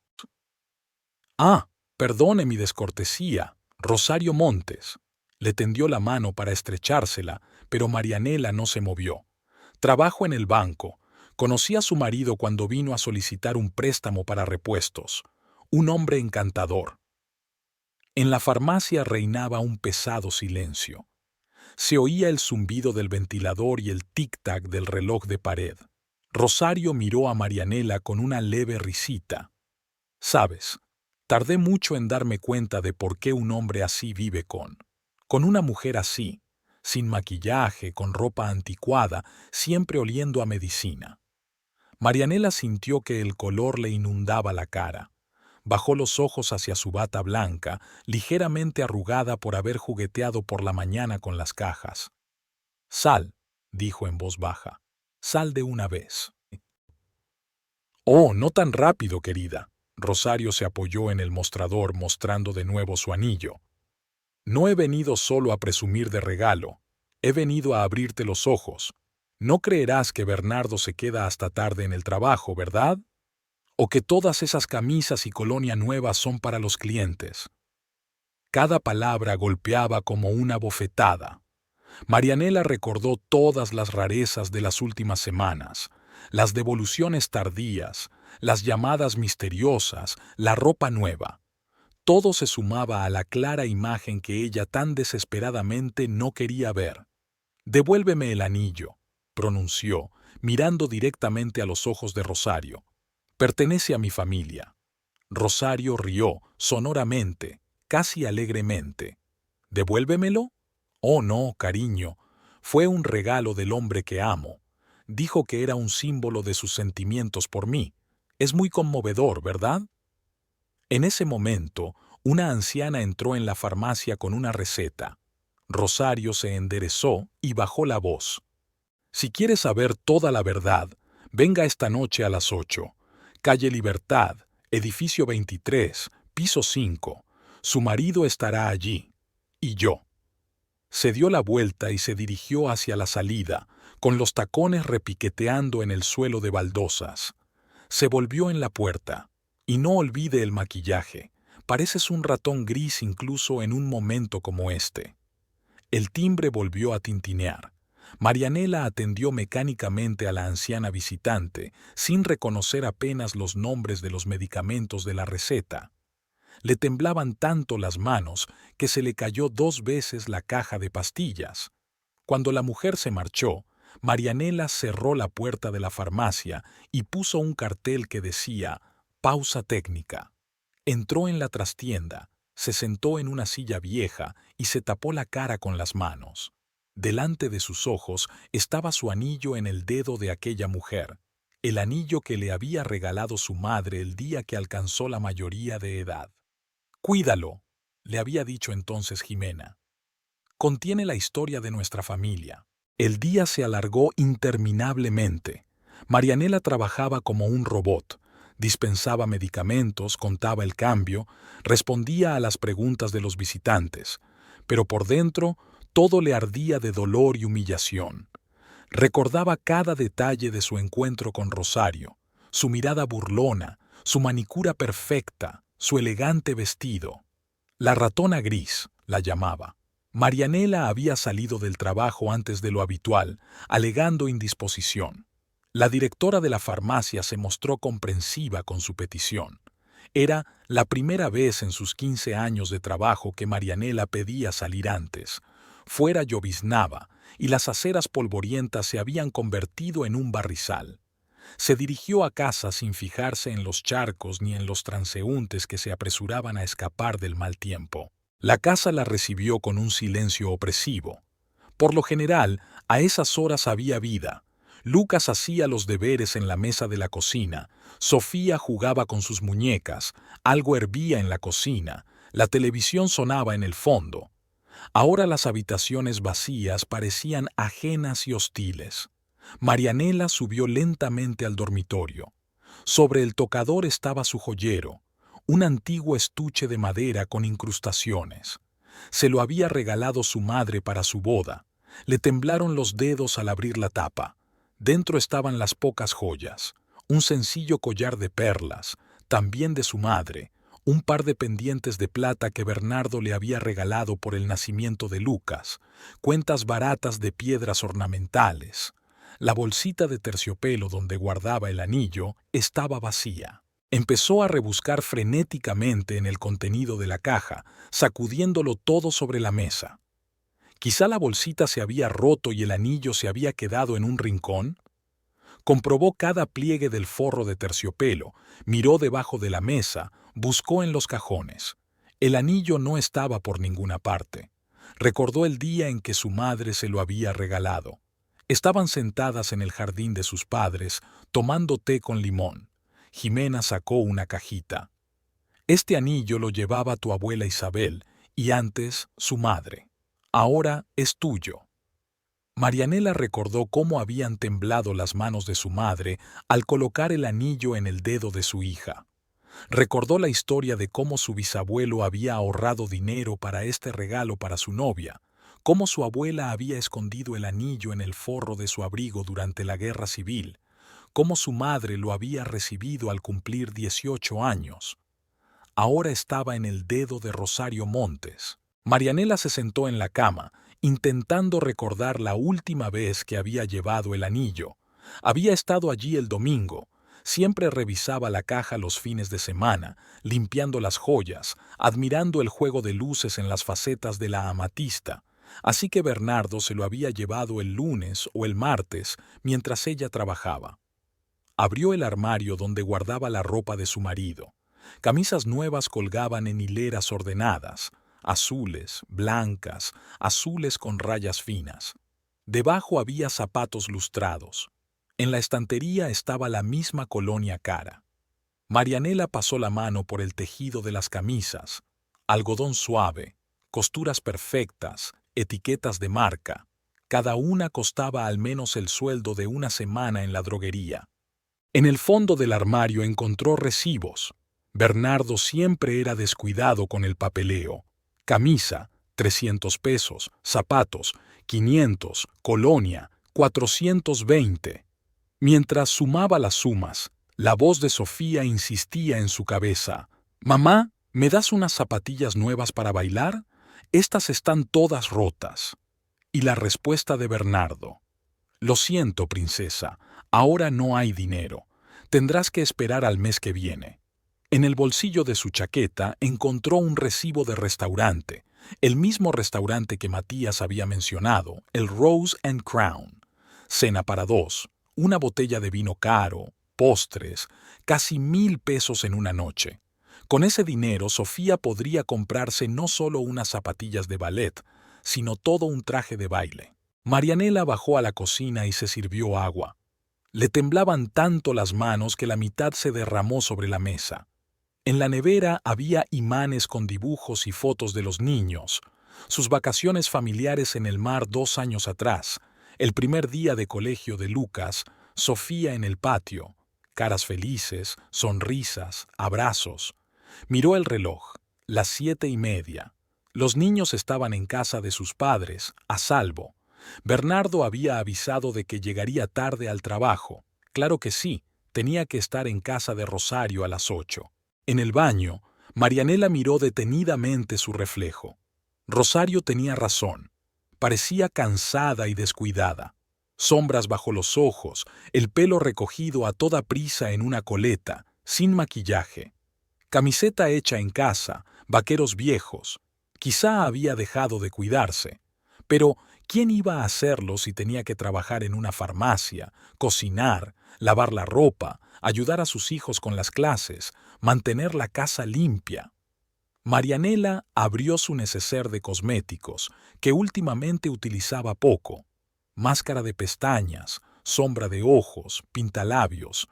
«Ah, perdone mi descortesía, Rosario Montes». Le tendió la mano para estrechársela, pero Marianela no se movió. «Trabajo en el banco. Conocí a su marido cuando vino a solicitar un préstamo para repuestos. Un hombre encantador». En la farmacia reinaba un pesado silencio. Se oía el zumbido del ventilador y el tic-tac del reloj de pared. Rosario miró a Marianela con una leve risita. «Sabes, tardé mucho en darme cuenta de por qué un hombre así vive con una mujer así, sin maquillaje, con ropa anticuada, siempre oliendo a medicina». Marianela sintió que el color le inundaba la cara. Bajó los ojos hacia su bata blanca, ligeramente arrugada por haber jugueteado por la mañana con las cajas. «Sal», dijo en voz baja. «Sal de una vez». «Oh, no tan rápido, querida». Rosario se apoyó en el mostrador mostrando de nuevo su anillo. «No he venido solo a presumir de regalo. He venido a abrirte los ojos. No creerás que Bernardo se queda hasta tarde en el trabajo, ¿verdad? O que todas esas camisas y colonia nuevas son para los clientes». Cada palabra golpeaba como una bofetada. Marianela recordó todas las rarezas de las últimas semanas, las devoluciones tardías, las llamadas misteriosas, la ropa nueva. Todo se sumaba a la clara imagen que ella tan desesperadamente no quería ver. «Devuélveme el anillo», pronunció, mirando directamente a los ojos de Rosario. «Pertenece a mi familia». Rosario rió, sonoramente, casi alegremente. «¿Devuélvemelo? Oh, no, cariño. Fue un regalo del hombre que amo. Dijo que era un símbolo de sus sentimientos por mí. Es muy conmovedor, ¿verdad?». En ese momento, una anciana entró en la farmacia con una receta. Rosario se enderezó y bajó la voz. «Si quiere saber toda la verdad, venga esta noche a las 8. Calle Libertad, edificio 23, piso 5. Su marido estará allí. Y yo». Se dio la vuelta y se dirigió hacia la salida, con los tacones repiqueteando en el suelo de baldosas. Se volvió en la puerta. «Y no olvide el maquillaje. Pareces un ratón gris incluso en un momento como este». El timbre volvió a tintinear. Marianela atendió mecánicamente a la anciana visitante, sin reconocer apenas los nombres de los medicamentos de la receta. Le temblaban tanto las manos que se le cayó 2 veces la caja de pastillas. Cuando la mujer se marchó, Marianela cerró la puerta de la farmacia y puso un cartel que decía «Pausa técnica». Entró en la trastienda, se sentó en una silla vieja y se tapó la cara con las manos. Delante de sus ojos estaba su anillo en el dedo de aquella mujer, el anillo que le había regalado su madre el día que alcanzó la mayoría de edad. «Cuídalo», le había dicho entonces Jimena. «Contiene la historia de nuestra familia». El día se alargó interminablemente. Marianela trabajaba como un robot. Dispensaba medicamentos, contaba el cambio, respondía a las preguntas de los visitantes, pero por dentro todo le ardía de dolor y humillación. Recordaba cada detalle de su encuentro con Rosario, su mirada burlona, su manicura perfecta, su elegante vestido. La ratona gris, la llamaba. Marianela había salido del trabajo antes de lo habitual, alegando indisposición. La directora de la farmacia se mostró comprensiva con su petición. Era la primera vez en sus 15 años de trabajo que Marianela pedía salir antes. Fuera lloviznaba y las aceras polvorientas se habían convertido en un barrizal. Se dirigió a casa sin fijarse en los charcos ni en los transeúntes que se apresuraban a escapar del mal tiempo. La casa la recibió con un silencio opresivo. Por lo general, a esas horas había vida. Lucas hacía los deberes en la mesa de la cocina, Sofía jugaba con sus muñecas, algo hervía en la cocina, la televisión sonaba en el fondo. Ahora las habitaciones vacías parecían ajenas y hostiles. Marianela subió lentamente al dormitorio. Sobre el tocador estaba su joyero, un antiguo estuche de madera con incrustaciones. Se lo había regalado su madre para su boda. Le temblaron los dedos al abrir la tapa. Dentro estaban las pocas joyas, un sencillo collar de perlas, también de su madre, un par de pendientes de plata que Bernardo le había regalado por el nacimiento de Lucas, cuentas baratas de piedras ornamentales. La bolsita de terciopelo donde guardaba el anillo estaba vacía. Empezó a rebuscar frenéticamente en el contenido de la caja, sacudiéndolo todo sobre la mesa. Quizá la bolsita se había roto y el anillo se había quedado en un rincón. Comprobó cada pliegue del forro de terciopelo, miró debajo de la mesa, buscó en los cajones. El anillo no estaba por ninguna parte. Recordó el día en que su madre se lo había regalado. Estaban sentadas en el jardín de sus padres, tomando té con limón. Jimena sacó una cajita. Este anillo lo llevaba tu abuela Isabel y antes su madre. Ahora es tuyo. Marianela recordó cómo habían temblado las manos de su madre al colocar el anillo en el dedo de su hija. Recordó la historia de cómo su bisabuelo había ahorrado dinero para este regalo para su novia, cómo su abuela había escondido el anillo en el forro de su abrigo durante la guerra civil, cómo su madre lo había recibido al cumplir 18 años. Ahora estaba en el dedo de Rosario Montes. Marianela se sentó en la cama, intentando recordar la última vez que había llevado el anillo. Había estado allí el domingo. Siempre revisaba la caja los fines de semana, limpiando las joyas, admirando el juego de luces en las facetas de la amatista. Así que Bernardo se lo había llevado el lunes o el martes mientras ella trabajaba. Abrió el armario donde guardaba la ropa de su marido. Camisas nuevas colgaban en hileras ordenadas, azules, blancas, azules con rayas finas. Debajo había zapatos lustrados. En la estantería estaba la misma colonia cara. Marianela pasó la mano por el tejido de las camisas, algodón suave, costuras perfectas, etiquetas de marca. Cada una costaba al menos el sueldo de una semana en la droguería. En el fondo del armario encontró recibos. Bernardo siempre era descuidado con el papeleo. Camisa, 300 pesos, zapatos, 500, colonia, 420. Mientras sumaba las sumas, la voz de Sofía insistía en su cabeza. «Mamá, ¿me das unas zapatillas nuevas para bailar? Estas están todas rotas». Y la respuesta de Bernardo. «Lo siento, princesa, ahora no hay dinero. Tendrás que esperar al mes que viene». En el bolsillo de su chaqueta encontró un recibo de restaurante, el mismo restaurante que Matías había mencionado, el Rose and Crown. Cena para dos, una botella de vino caro, postres, casi 1,000 pesos en una noche. Con ese dinero, Sofía podría comprarse no solo unas zapatillas de ballet, sino todo un traje de baile. Marianela bajó a la cocina y se sirvió agua. Le temblaban tanto las manos que la mitad se derramó sobre la mesa. En la nevera había imanes con dibujos y fotos de los niños, sus vacaciones familiares en el mar 2 años atrás, el primer día de colegio de Lucas, Sofía en el patio, caras felices, sonrisas, abrazos. Miró el reloj, las 7:30. Los niños estaban en casa de sus padres, a salvo. Bernardo había avisado de que llegaría tarde al trabajo. Claro que sí, tenía que estar en casa de Rosario a las 8. En el baño, Marianela miró detenidamente su reflejo. Rosario tenía razón. Parecía cansada y descuidada. Sombras bajo los ojos, el pelo recogido a toda prisa en una coleta, sin maquillaje. Camiseta hecha en casa, vaqueros viejos. Quizá había dejado de cuidarse. Pero, ¿quién iba a hacerlo si tenía que trabajar en una farmacia, cocinar, lavar la ropa, ayudar a sus hijos con las clases, mantener la casa limpia? Marianela abrió su neceser de cosméticos, que últimamente utilizaba poco. Máscara de pestañas, sombra de ojos, pintalabios,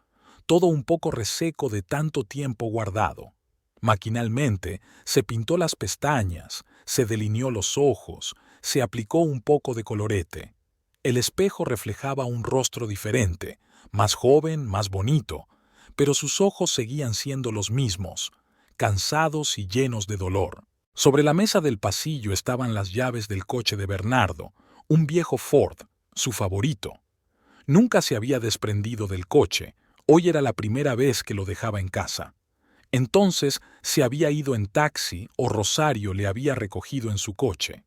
todo un poco reseco de tanto tiempo guardado. Maquinalmente se pintó las pestañas, se delineó los ojos, se aplicó un poco de colorete. El espejo reflejaba un rostro diferente, más joven, más bonito, pero sus ojos seguían siendo los mismos, cansados y llenos de dolor. Sobre la mesa del pasillo estaban las llaves del coche de Bernardo, un viejo Ford, su favorito. Nunca se había desprendido del coche, hoy era la primera vez que lo dejaba en casa. Entonces se había ido en taxi o Rosario le había recogido en su coche.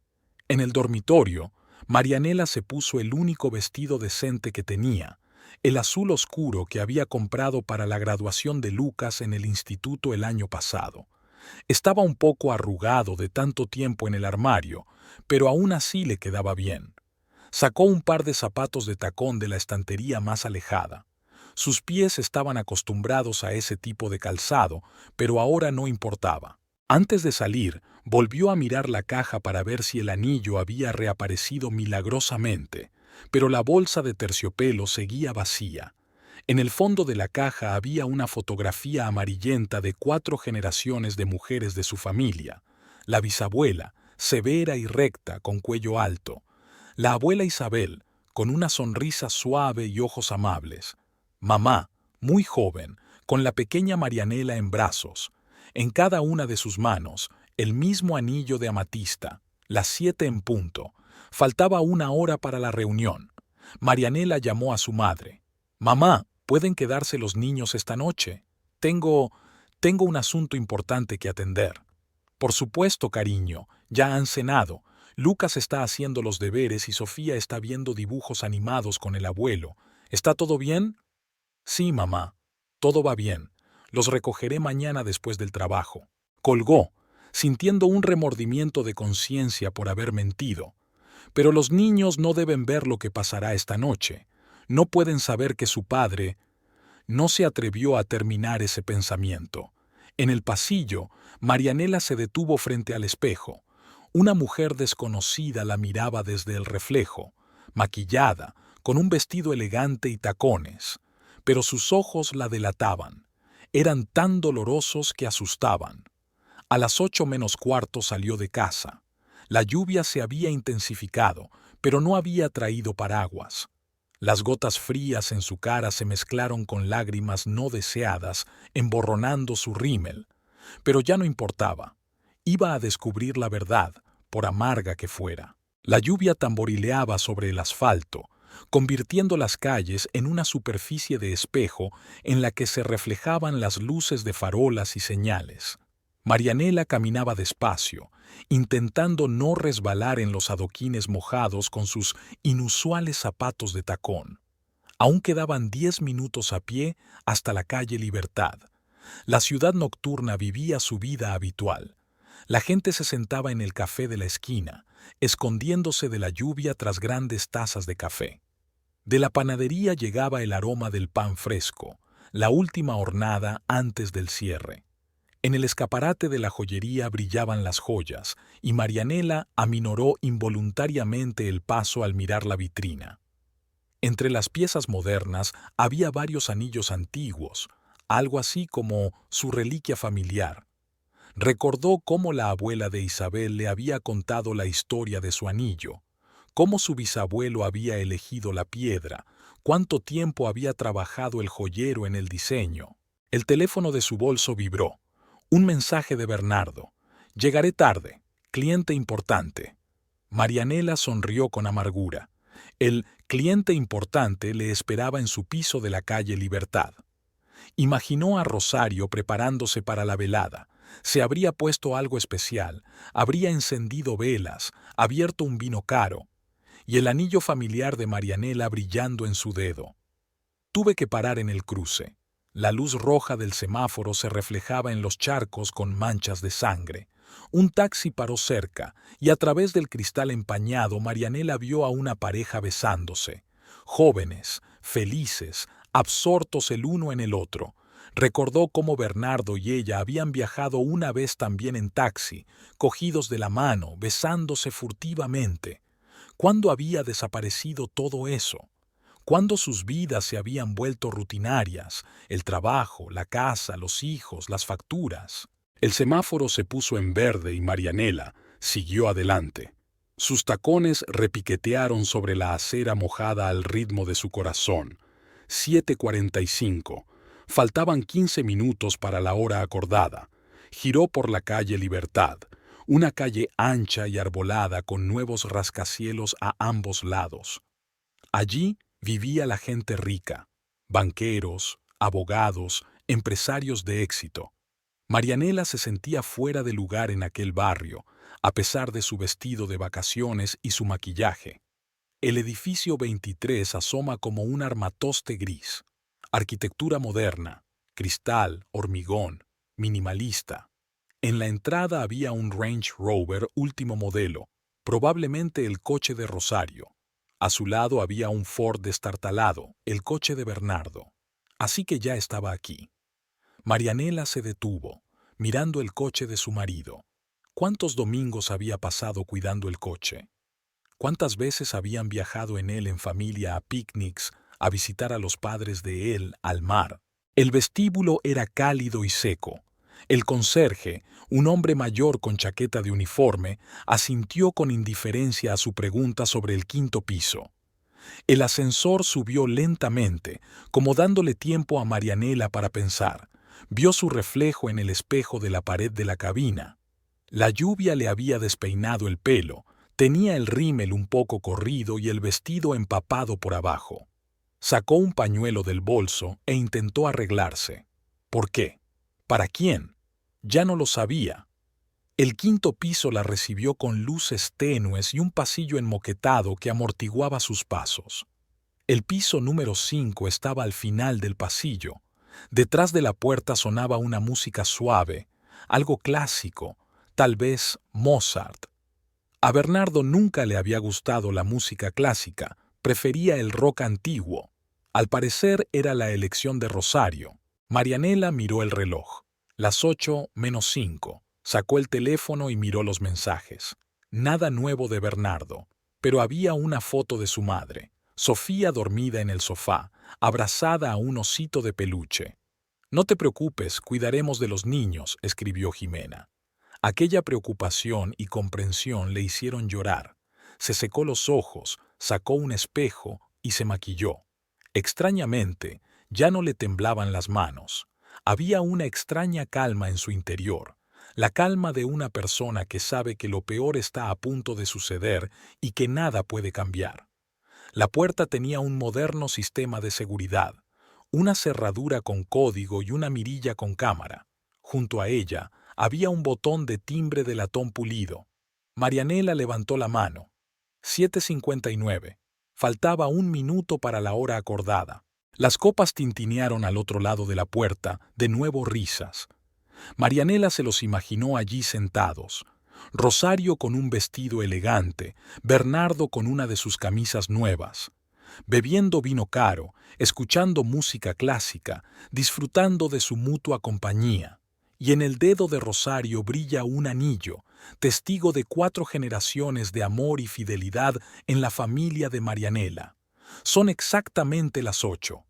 En el dormitorio, Marianela se puso el único vestido decente que tenía, el azul oscuro que había comprado para la graduación de Lucas en el instituto el año pasado. Estaba un poco arrugado de tanto tiempo en el armario, pero aún así le quedaba bien. Sacó un par de zapatos de tacón de la estantería más alejada. Sus pies estaban acostumbrados a ese tipo de calzado, pero ahora no importaba. Antes de salir, volvió a mirar la caja para ver si el anillo había reaparecido milagrosamente, pero la bolsa de terciopelo seguía vacía. En el fondo de la caja había una fotografía amarillenta de 4 generaciones de mujeres de su familia. La bisabuela, severa y recta, con cuello alto. La abuela Isabel, con una sonrisa suave y ojos amables. Mamá, muy joven, con la pequeña Marianela en brazos. En cada una de sus manos, el mismo anillo de amatista, las 7 en punto. Faltaba 1 hora para la reunión. Marianela llamó a su madre. «Mamá, ¿pueden quedarse los niños esta noche? Tengo un asunto importante que atender». «Por supuesto, cariño, ya han cenado. Lucas está haciendo los deberes y Sofía está viendo dibujos animados con el abuelo. ¿Está todo bien?» «Sí, mamá, todo va bien. Los recogeré mañana después del trabajo». Colgó, sintiendo un remordimiento de conciencia por haber mentido. Pero los niños no deben ver lo que pasará esta noche. No pueden saber que su padre... No se atrevió a terminar ese pensamiento. En el pasillo, Marianela se detuvo frente al espejo. Una mujer desconocida la miraba desde el reflejo, maquillada, con un vestido elegante y tacones. Pero sus ojos la delataban. Eran tan dolorosos que asustaban. A las 8 menos cuarto salió de casa. La lluvia se había intensificado, pero no había traído paraguas. Las gotas frías en su cara se mezclaron con lágrimas no deseadas, emborronando su rímel. Pero ya no importaba. Iba a descubrir la verdad, por amarga que fuera. La lluvia tamborileaba sobre el asfalto, convirtiendo las calles en una superficie de espejo en la que se reflejaban las luces de farolas y señales. Marianela caminaba despacio, intentando no resbalar en los adoquines mojados con sus inusuales zapatos de tacón. Aún quedaban 10 minutos a pie hasta la calle Libertad. La ciudad nocturna vivía su vida habitual. La gente se sentaba en el café de la esquina, escondiéndose de la lluvia tras grandes tazas de café. De la panadería llegaba el aroma del pan fresco, la última hornada antes del cierre. En el escaparate de la joyería brillaban las joyas, y Marianela aminoró involuntariamente el paso al mirar la vitrina. Entre las piezas modernas había varios anillos antiguos, algo así como su reliquia familiar. Recordó cómo la abuela de Isabel le había contado la historia de su anillo, cómo su bisabuelo había elegido la piedra, cuánto tiempo había trabajado el joyero en el diseño. El teléfono de su bolso vibró. Un mensaje de Bernardo. «Llegaré tarde. Cliente importante». Marianela sonrió con amargura. El cliente importante le esperaba en su piso de la calle Libertad. Imaginó a Rosario preparándose para la velada. Se habría puesto algo especial, habría encendido velas, abierto un vino caro, y el anillo familiar de Marianela brillando en su dedo. Tuve que parar en el cruce. La luz roja del semáforo se reflejaba en los charcos con manchas de sangre. Un taxi paró cerca, y a través del cristal empañado Marianela vio a una pareja besándose. Jóvenes, felices, absortos el uno en el otro. Recordó cómo Bernardo y ella habían viajado una vez también en taxi, cogidos de la mano, besándose furtivamente. ¿Cuándo había desaparecido todo eso? ¿Cuándo sus vidas se habían vuelto rutinarias? El trabajo, la casa, los hijos, las facturas. El semáforo se puso en verde y Marianela siguió adelante. Sus tacones repiquetearon sobre la acera mojada al ritmo de su corazón. 7:45. Faltaban 15 minutos para la hora acordada. Giró por la calle Libertad. Una calle ancha y arbolada con nuevos rascacielos a ambos lados. Allí vivía la gente rica, banqueros, abogados, empresarios de éxito. Marianela se sentía fuera de lugar en aquel barrio, a pesar de su vestido de vacaciones y su maquillaje. El edificio 23 asoma como un armatoste gris. Arquitectura moderna, cristal, hormigón, minimalista. En la entrada había un Range Rover último modelo, probablemente el coche de Rosario. A su lado había un Ford destartalado, el coche de Bernardo. Así que ya estaba aquí. Marianela se detuvo, mirando el coche de su marido. ¿Cuántos domingos había pasado cuidando el coche? ¿Cuántas veces habían viajado en él en familia a picnics, a visitar a los padres de él al mar? El vestíbulo era cálido y seco. El conserje, un hombre mayor con chaqueta de uniforme, asintió con indiferencia a su pregunta sobre el quinto piso. El ascensor subió lentamente, como dándole tiempo a Marianela para pensar. Vio su reflejo en el espejo de la pared de la cabina. La lluvia le había despeinado el pelo, tenía el rímel un poco corrido y el vestido empapado por abajo. Sacó un pañuelo del bolso e intentó arreglarse. ¿Por qué? ¿Para quién? Ya no lo sabía. El quinto piso la recibió con luces tenues y un pasillo enmoquetado que amortiguaba sus pasos. El piso número 5 estaba al final del pasillo. Detrás de la puerta sonaba una música suave, algo clásico, tal vez Mozart. A Bernardo nunca le había gustado la música clásica, prefería el rock antiguo. Al parecer era la elección de Rosario. Marianela miró el reloj. Las 8:05. Sacó el teléfono y miró los mensajes. Nada nuevo de Bernardo, pero había una foto de su madre, Sofía dormida en el sofá, abrazada a un osito de peluche. «No te preocupes, cuidaremos de los niños», escribió Jimena. Aquella preocupación y comprensión le hicieron llorar. Se secó los ojos, sacó un espejo y se maquilló. Extrañamente, ya no le temblaban las manos. Había una extraña calma en su interior, la calma de una persona que sabe que lo peor está a punto de suceder y que nada puede cambiar. La puerta tenía un moderno sistema de seguridad, una cerradura con código y una mirilla con cámara. Junto a ella había un botón de timbre de latón pulido. Marianela levantó la mano. 7:59. Faltaba un minuto para la hora acordada. Las copas tintinearon al otro lado de la puerta, de nuevo risas. Marianela se los imaginó allí sentados. Rosario con un vestido elegante, Bernardo con una de sus camisas nuevas. Bebiendo vino caro, escuchando música clásica, disfrutando de su mutua compañía. Y en el dedo de Rosario brilla un anillo, testigo de 4 generaciones de amor y fidelidad en la familia de Marianela. Son exactamente las 8.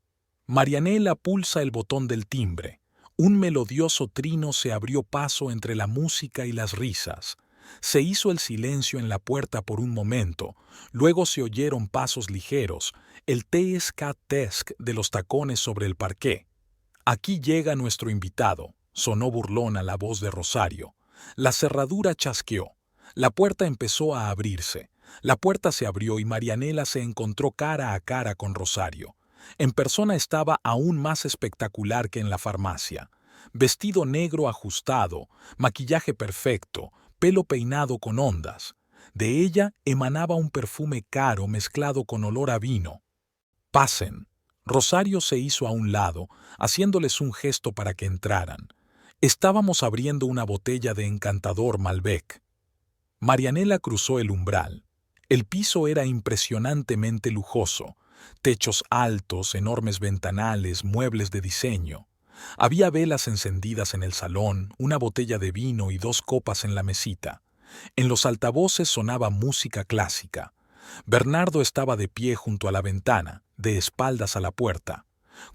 Marianela pulsa el botón del timbre. Un melodioso trino se abrió paso entre la música y las risas. Se hizo el silencio en la puerta por un momento, luego se oyeron pasos ligeros, el tes-cat-tesc de los tacones sobre el parqué. «Aquí llega nuestro invitado», sonó burlona la voz de Rosario. La cerradura chasqueó. La puerta empezó a abrirse. La puerta se abrió y Marianela se encontró cara a cara con Rosario. En persona estaba aún más espectacular que en la farmacia. Vestido negro ajustado, maquillaje perfecto, pelo peinado con ondas. De ella emanaba un perfume caro mezclado con olor a vino. «Pasen». Rosario se hizo a un lado, haciéndoles un gesto para que entraran. Estábamos abriendo una botella de encantador Malbec. Marianela cruzó el umbral. El piso era impresionantemente lujoso. Techos altos, enormes ventanales, muebles de diseño. Había velas encendidas en el salón, una botella de vino y 2 copas en la mesita. En los altavoces sonaba música clásica. Bernardo estaba de pie junto a la ventana, de espaldas a la puerta.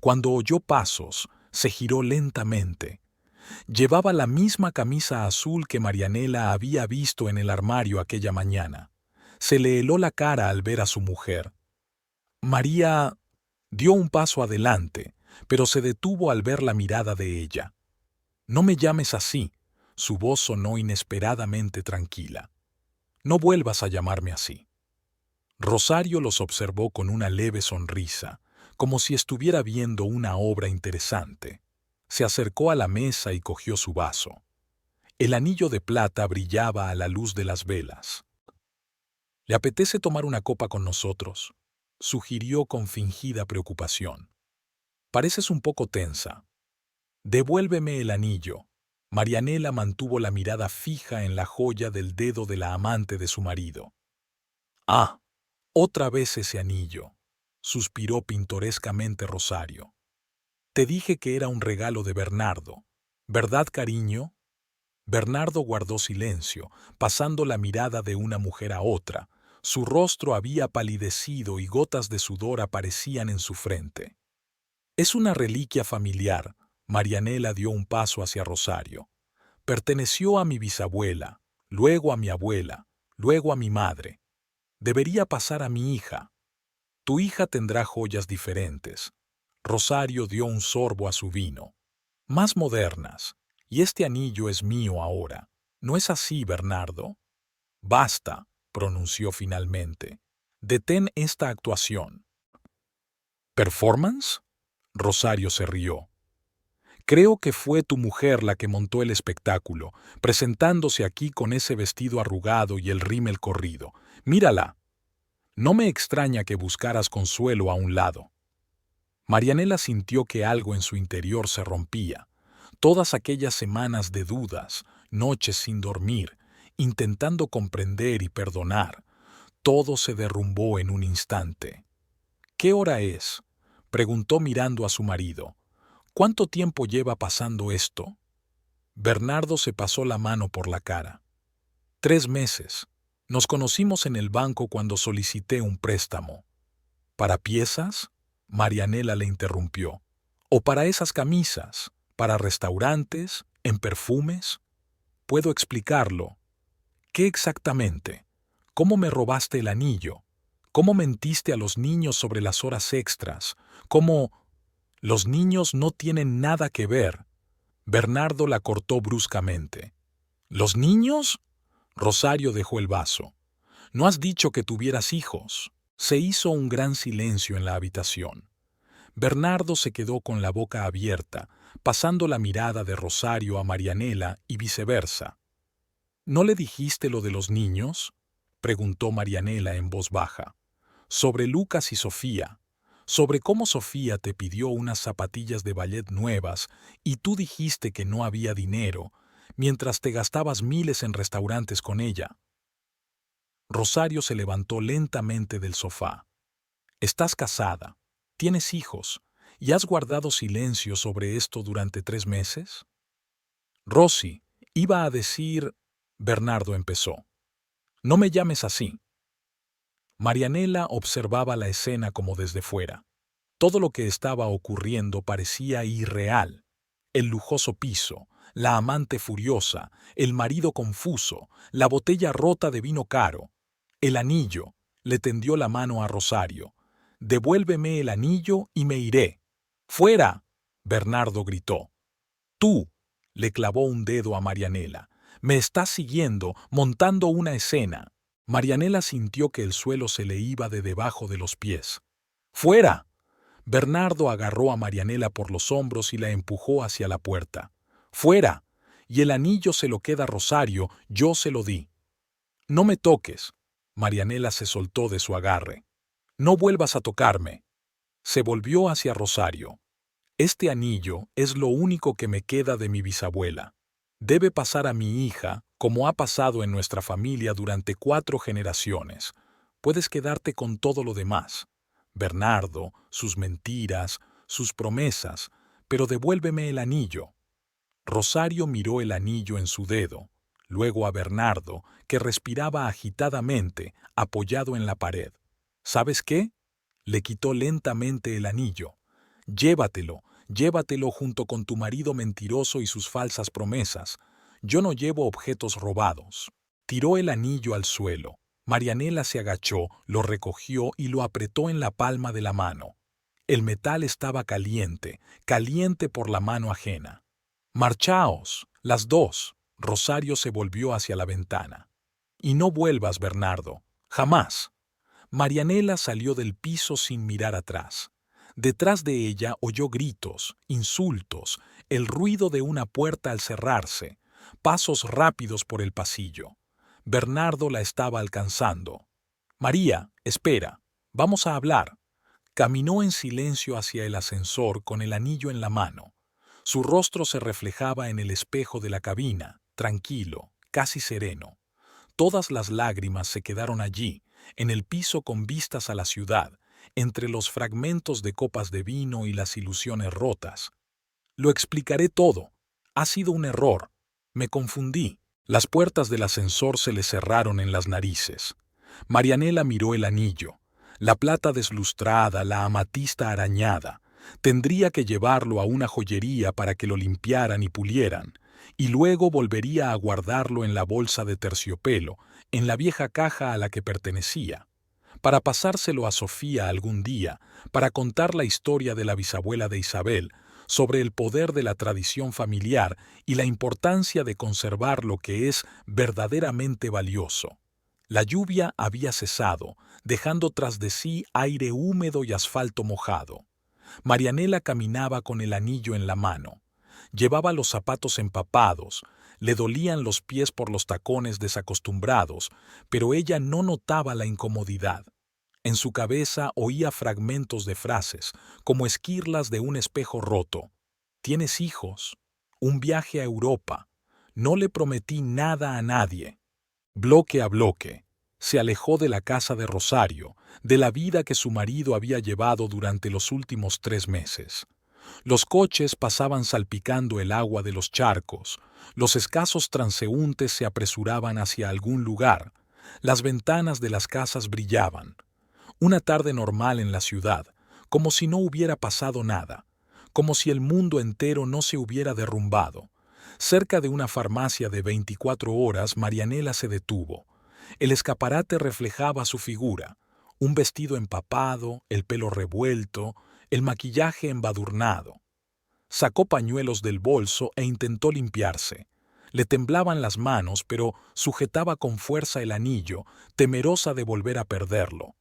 Cuando oyó pasos, se giró lentamente. Llevaba la misma camisa azul que Marianela había visto en el armario aquella mañana. Se le heló la cara al ver a su mujer. María dio un paso adelante, pero se detuvo al ver la mirada de ella. «No me llames así. Su voz sonó inesperadamente tranquila. No vuelvas a llamarme así. Rosario los observó con una leve sonrisa, como si estuviera viendo una obra interesante. Se acercó a la mesa y cogió su vaso. El anillo de plata brillaba a la luz de las velas. ¿Le apetece tomar una copa con nosotros?, sugirió con fingida preocupación. Pareces un poco tensa. Devuélveme el anillo. Marianela mantuvo la mirada fija en la joya del dedo de la amante de su marido. Ah, otra vez ese anillo, suspiró pintorescamente Rosario. Te dije que era un regalo de Bernardo, ¿verdad, cariño? Bernardo guardó silencio, pasando la mirada de una mujer a otra. Su rostro había palidecido y gotas de sudor aparecían en su frente. Es una reliquia familiar. Marianela dio un paso hacia Rosario. Perteneció a mi bisabuela, luego a mi abuela, luego a mi madre. Debería pasar a mi hija. Tu hija tendrá joyas diferentes. Rosario dio un sorbo a su vino. Más modernas. Y este anillo es mío ahora. ¿No es así, Bernardo? Basta, pronunció finalmente. Detén esta actuación. ¿Performance? Rosario se rió. Creo que fue tu mujer la que montó el espectáculo, presentándose aquí con ese vestido arrugado y el rímel corrido. Mírala. No me extraña que buscaras consuelo a un lado. Marianela sintió que algo en su interior se rompía. Todas aquellas semanas de dudas, noches sin dormir, intentando comprender y perdonar, todo se derrumbó en un instante. ¿Qué hora es?, preguntó mirando a su marido. ¿Cuánto tiempo lleva pasando esto? Bernardo se pasó la mano por la cara. 3 meses. Nos conocimos en el banco cuando solicité un préstamo. ¿Para piezas? Marianela le interrumpió. ¿O para esas camisas? ¿Para restaurantes? ¿En perfumes? Puedo explicarlo. ¿Qué exactamente? ¿Cómo me robaste el anillo? ¿Cómo mentiste a los niños sobre las horas extras? ¿Cómo... Los niños no tienen nada que ver. Bernardo la cortó bruscamente. ¿Los niños? Rosario dejó el vaso. No has dicho que tuvieras hijos. Se hizo un gran silencio en la habitación. Bernardo se quedó con la boca abierta, pasando la mirada de Rosario a Marianela y viceversa. ¿No le dijiste lo de los niños?, preguntó Marianela en voz baja. Sobre Lucas y Sofía, sobre cómo Sofía te pidió unas zapatillas de ballet nuevas y tú dijiste que no había dinero, mientras te gastabas miles en restaurantes con ella. Rosario se levantó lentamente del sofá. Estás casada, tienes hijos, ¿y has guardado silencio sobre esto durante 3 meses? Rosy, iba a decir... Bernardo empezó. No me llames así. Marianela observaba la escena como desde fuera. Todo lo que estaba ocurriendo parecía irreal. El lujoso piso, la amante furiosa, el marido confuso, la botella rota de vino caro. El anillo. Le tendió la mano a Rosario. Devuélveme el anillo y me iré. ¡Fuera! Bernardo gritó. Tú, le clavó un dedo a Marianela. Me estás siguiendo, montando una escena. Marianela sintió que el suelo se le iba de debajo de los pies. ¡Fuera! Bernardo agarró a Marianela por los hombros y la empujó hacia la puerta. ¡Fuera! Y el anillo se lo queda Rosario, yo se lo di. No me toques. Marianela se soltó de su agarre. No vuelvas a tocarme. Se volvió hacia Rosario. Este anillo es lo único que me queda de mi bisabuela. Debe pasar a mi hija, como ha pasado en nuestra familia durante 4 generaciones. Puedes quedarte con todo lo demás. Bernardo, sus mentiras, sus promesas, pero devuélveme el anillo. Rosario miró el anillo en su dedo, luego a Bernardo, que respiraba agitadamente, apoyado en la pared. ¿Sabes qué? Le quitó lentamente el anillo. Llévatelo, llévatelo junto con tu marido mentiroso y sus falsas promesas. Yo no llevo objetos robados. Tiró el anillo al suelo. Marianela se agachó, lo recogió y lo apretó en la palma de la mano. El metal estaba caliente, caliente por la mano ajena. «Marchaos, las dos», Rosario se volvió hacia la ventana. «Y no vuelvas, Bernardo. Jamás». Marianela salió del piso sin mirar atrás. Detrás de ella oyó gritos, insultos, el ruido de una puerta al cerrarse, pasos rápidos por el pasillo. Bernardo la estaba alcanzando. «María, espera, vamos a hablar». Caminó en silencio hacia el ascensor con el anillo en la mano. Su rostro se reflejaba en el espejo de la cabina, tranquilo, casi sereno. Todas las lágrimas se quedaron allí, en el piso con vistas a la ciudad, entre los fragmentos de copas de vino y las ilusiones rotas. «Lo explicaré todo. Ha sido un error. Me confundí». Las puertas del ascensor se le cerraron en las narices. Marianela miró el anillo. La plata deslustrada, la amatista arañada. Tendría que llevarlo a una joyería para que lo limpiaran y pulieran, y luego volvería a guardarlo en la bolsa de terciopelo, en la vieja caja a la que pertenecía, para pasárselo a Sofía algún día, para contar la historia de la bisabuela de Isabel, sobre el poder de la tradición familiar y la importancia de conservar lo que es verdaderamente valioso. La lluvia había cesado, dejando tras de sí aire húmedo y asfalto mojado. Marianela caminaba con el anillo en la mano. Llevaba los zapatos empapados, le dolían los pies por los tacones desacostumbrados, pero ella no notaba la incomodidad. En su cabeza oía fragmentos de frases, como esquirlas de un espejo roto. «Tienes hijos. Un viaje a Europa. No le prometí nada a nadie». Bloque a bloque, se alejó de la casa de Rosario, de la vida que su marido había llevado durante los últimos 3 meses. Los coches pasaban salpicando el agua de los charcos, los escasos transeúntes se apresuraban hacia algún lugar, las ventanas de las casas brillaban. Una tarde normal en la ciudad, como si no hubiera pasado nada, como si el mundo entero no se hubiera derrumbado. Cerca de una farmacia de 24 horas, Marianela se detuvo. El escaparate reflejaba su figura, un vestido empapado, el pelo revuelto, el maquillaje embadurnado. Sacó pañuelos del bolso e intentó limpiarse. Le temblaban las manos, pero sujetaba con fuerza el anillo, temerosa de volver a perderlo.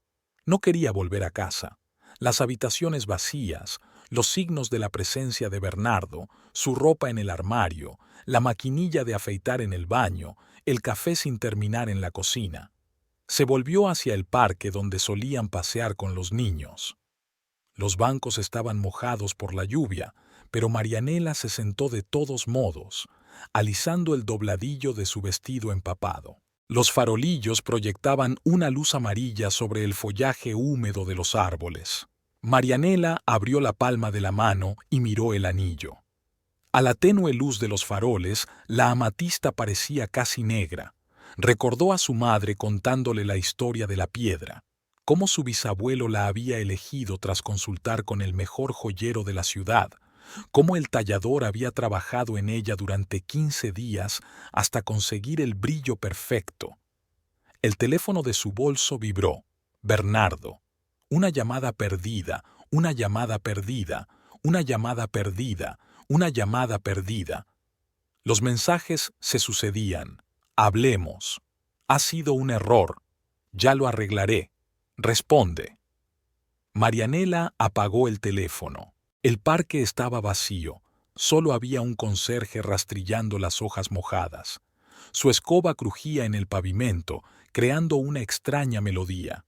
No quería volver a casa. Las habitaciones vacías, los signos de la presencia de Bernardo, su ropa en el armario, la maquinilla de afeitar en el baño, el café sin terminar en la cocina. Se volvió hacia el parque donde solían pasear con los niños. Los bancos estaban mojados por la lluvia, pero Marianela se sentó de todos modos, alisando el dobladillo de su vestido empapado. Los farolillos proyectaban una luz amarilla sobre el follaje húmedo de los árboles. Marianela abrió la palma de la mano y miró el anillo. A la tenue luz de los faroles, la amatista parecía casi negra. Recordó a su madre contándole la historia de la piedra, cómo su bisabuelo la había elegido tras consultar con el mejor joyero de la ciudad, cómo el tallador había trabajado en ella durante 15 días hasta conseguir el brillo perfecto. El teléfono de su bolso vibró. Bernardo. Una llamada perdida, una llamada perdida, una llamada perdida, una llamada perdida. Los mensajes se sucedían. Hablemos. Ha sido un error. Ya lo arreglaré. Responde. Marianela apagó el teléfono. El parque estaba vacío. Solo había un conserje rastrillando las hojas mojadas. Su escoba crujía en el pavimento, creando una extraña melodía.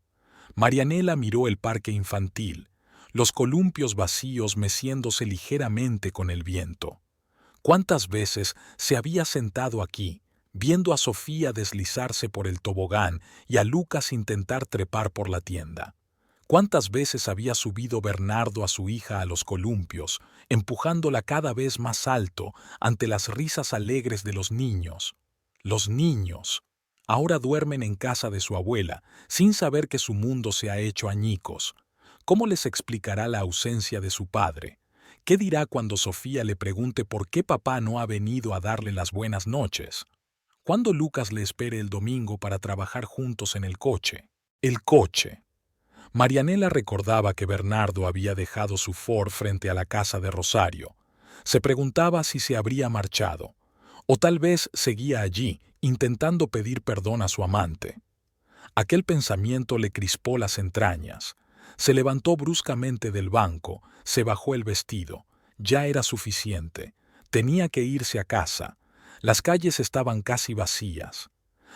Marianela miró el parque infantil, los columpios vacíos meciéndose ligeramente con el viento. ¿Cuántas veces se había sentado aquí, viendo a Sofía deslizarse por el tobogán y a Lucas intentar trepar por la tienda? ¿Cuántas veces había subido Bernardo a su hija a los columpios, empujándola cada vez más alto ante las risas alegres de los niños? Los niños. Ahora duermen en casa de su abuela, sin saber que su mundo se ha hecho añicos. ¿Cómo les explicará la ausencia de su padre? ¿Qué dirá cuando Sofía le pregunte por qué papá no ha venido a darle las buenas noches? ¿Cuándo Lucas le espere el domingo para trabajar juntos en el coche? El coche. Marianela recordaba que Bernardo había dejado su Ford frente a la casa de Rosario. Se preguntaba si se habría marchado. O tal vez seguía allí, intentando pedir perdón a su amante. Aquel pensamiento le crispó las entrañas. Se levantó bruscamente del banco, se bajó el vestido. Ya era suficiente. Tenía que irse a casa. Las calles estaban casi vacías.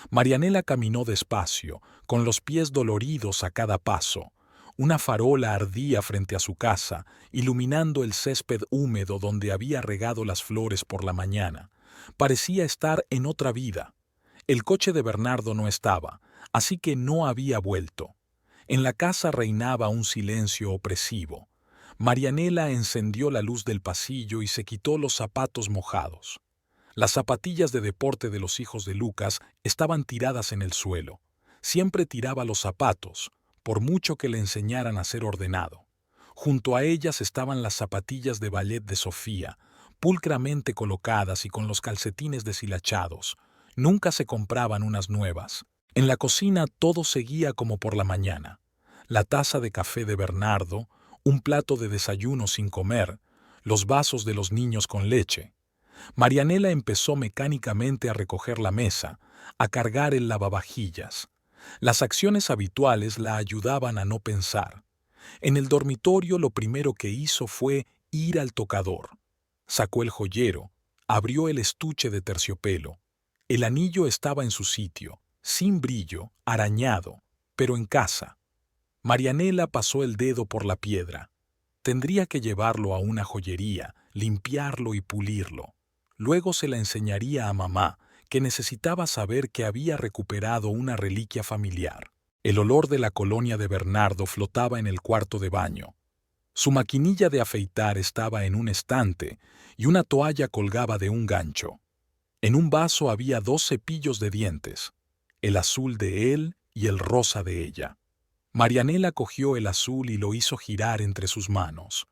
Marianela caminó despacio, con los pies doloridos a cada paso. Una farola ardía frente a su casa, iluminando el césped húmedo donde había regado las flores por la mañana. Parecía estar en otra vida. El coche de Bernardo no estaba, así que no había vuelto. En la casa reinaba un silencio opresivo. Marianela encendió la luz del pasillo y se quitó los zapatos mojados. Las zapatillas de deporte de los hijos de Lucas estaban tiradas en el suelo. Siempre tiraba los zapatos, por mucho que le enseñaran a ser ordenado. Junto a ellas estaban las zapatillas de ballet de Sofía, pulcramente colocadas y con los calcetines deshilachados. Nunca se compraban unas nuevas. En la cocina todo seguía como por la mañana. La taza de café de Bernardo, un plato de desayuno sin comer, los vasos de los niños con leche. Marianela empezó mecánicamente a recoger la mesa, a cargar el lavavajillas. Las acciones habituales la ayudaban a no pensar. En el dormitorio lo primero que hizo fue ir al tocador. Sacó el joyero, abrió el estuche de terciopelo. El anillo estaba en su sitio, sin brillo, arañado, pero en casa. Marianela pasó el dedo por la piedra. Tendría que llevarlo a una joyería, limpiarlo y pulirlo. Luego se la enseñaría a mamá, que necesitaba saber que había recuperado una reliquia familiar. El olor de la colonia de Bernardo flotaba en el cuarto de baño. Su maquinilla de afeitar estaba en un estante y una toalla colgaba de un gancho. En un vaso había 2 cepillos de dientes, el azul de él y el rosa de ella. Marianela cogió el azul y lo hizo girar entre sus manos.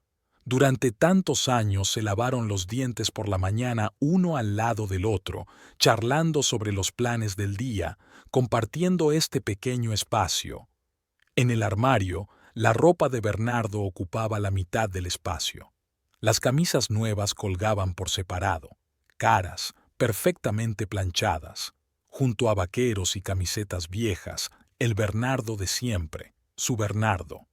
Durante tantos años se lavaron los dientes por la mañana uno al lado del otro, charlando sobre los planes del día, compartiendo este pequeño espacio. En el armario, la ropa de Bernardo ocupaba la mitad del espacio. Las camisas nuevas colgaban por separado, caras, perfectamente planchadas. Junto a vaqueros y camisetas viejas, el Bernardo de siempre, su Bernardo.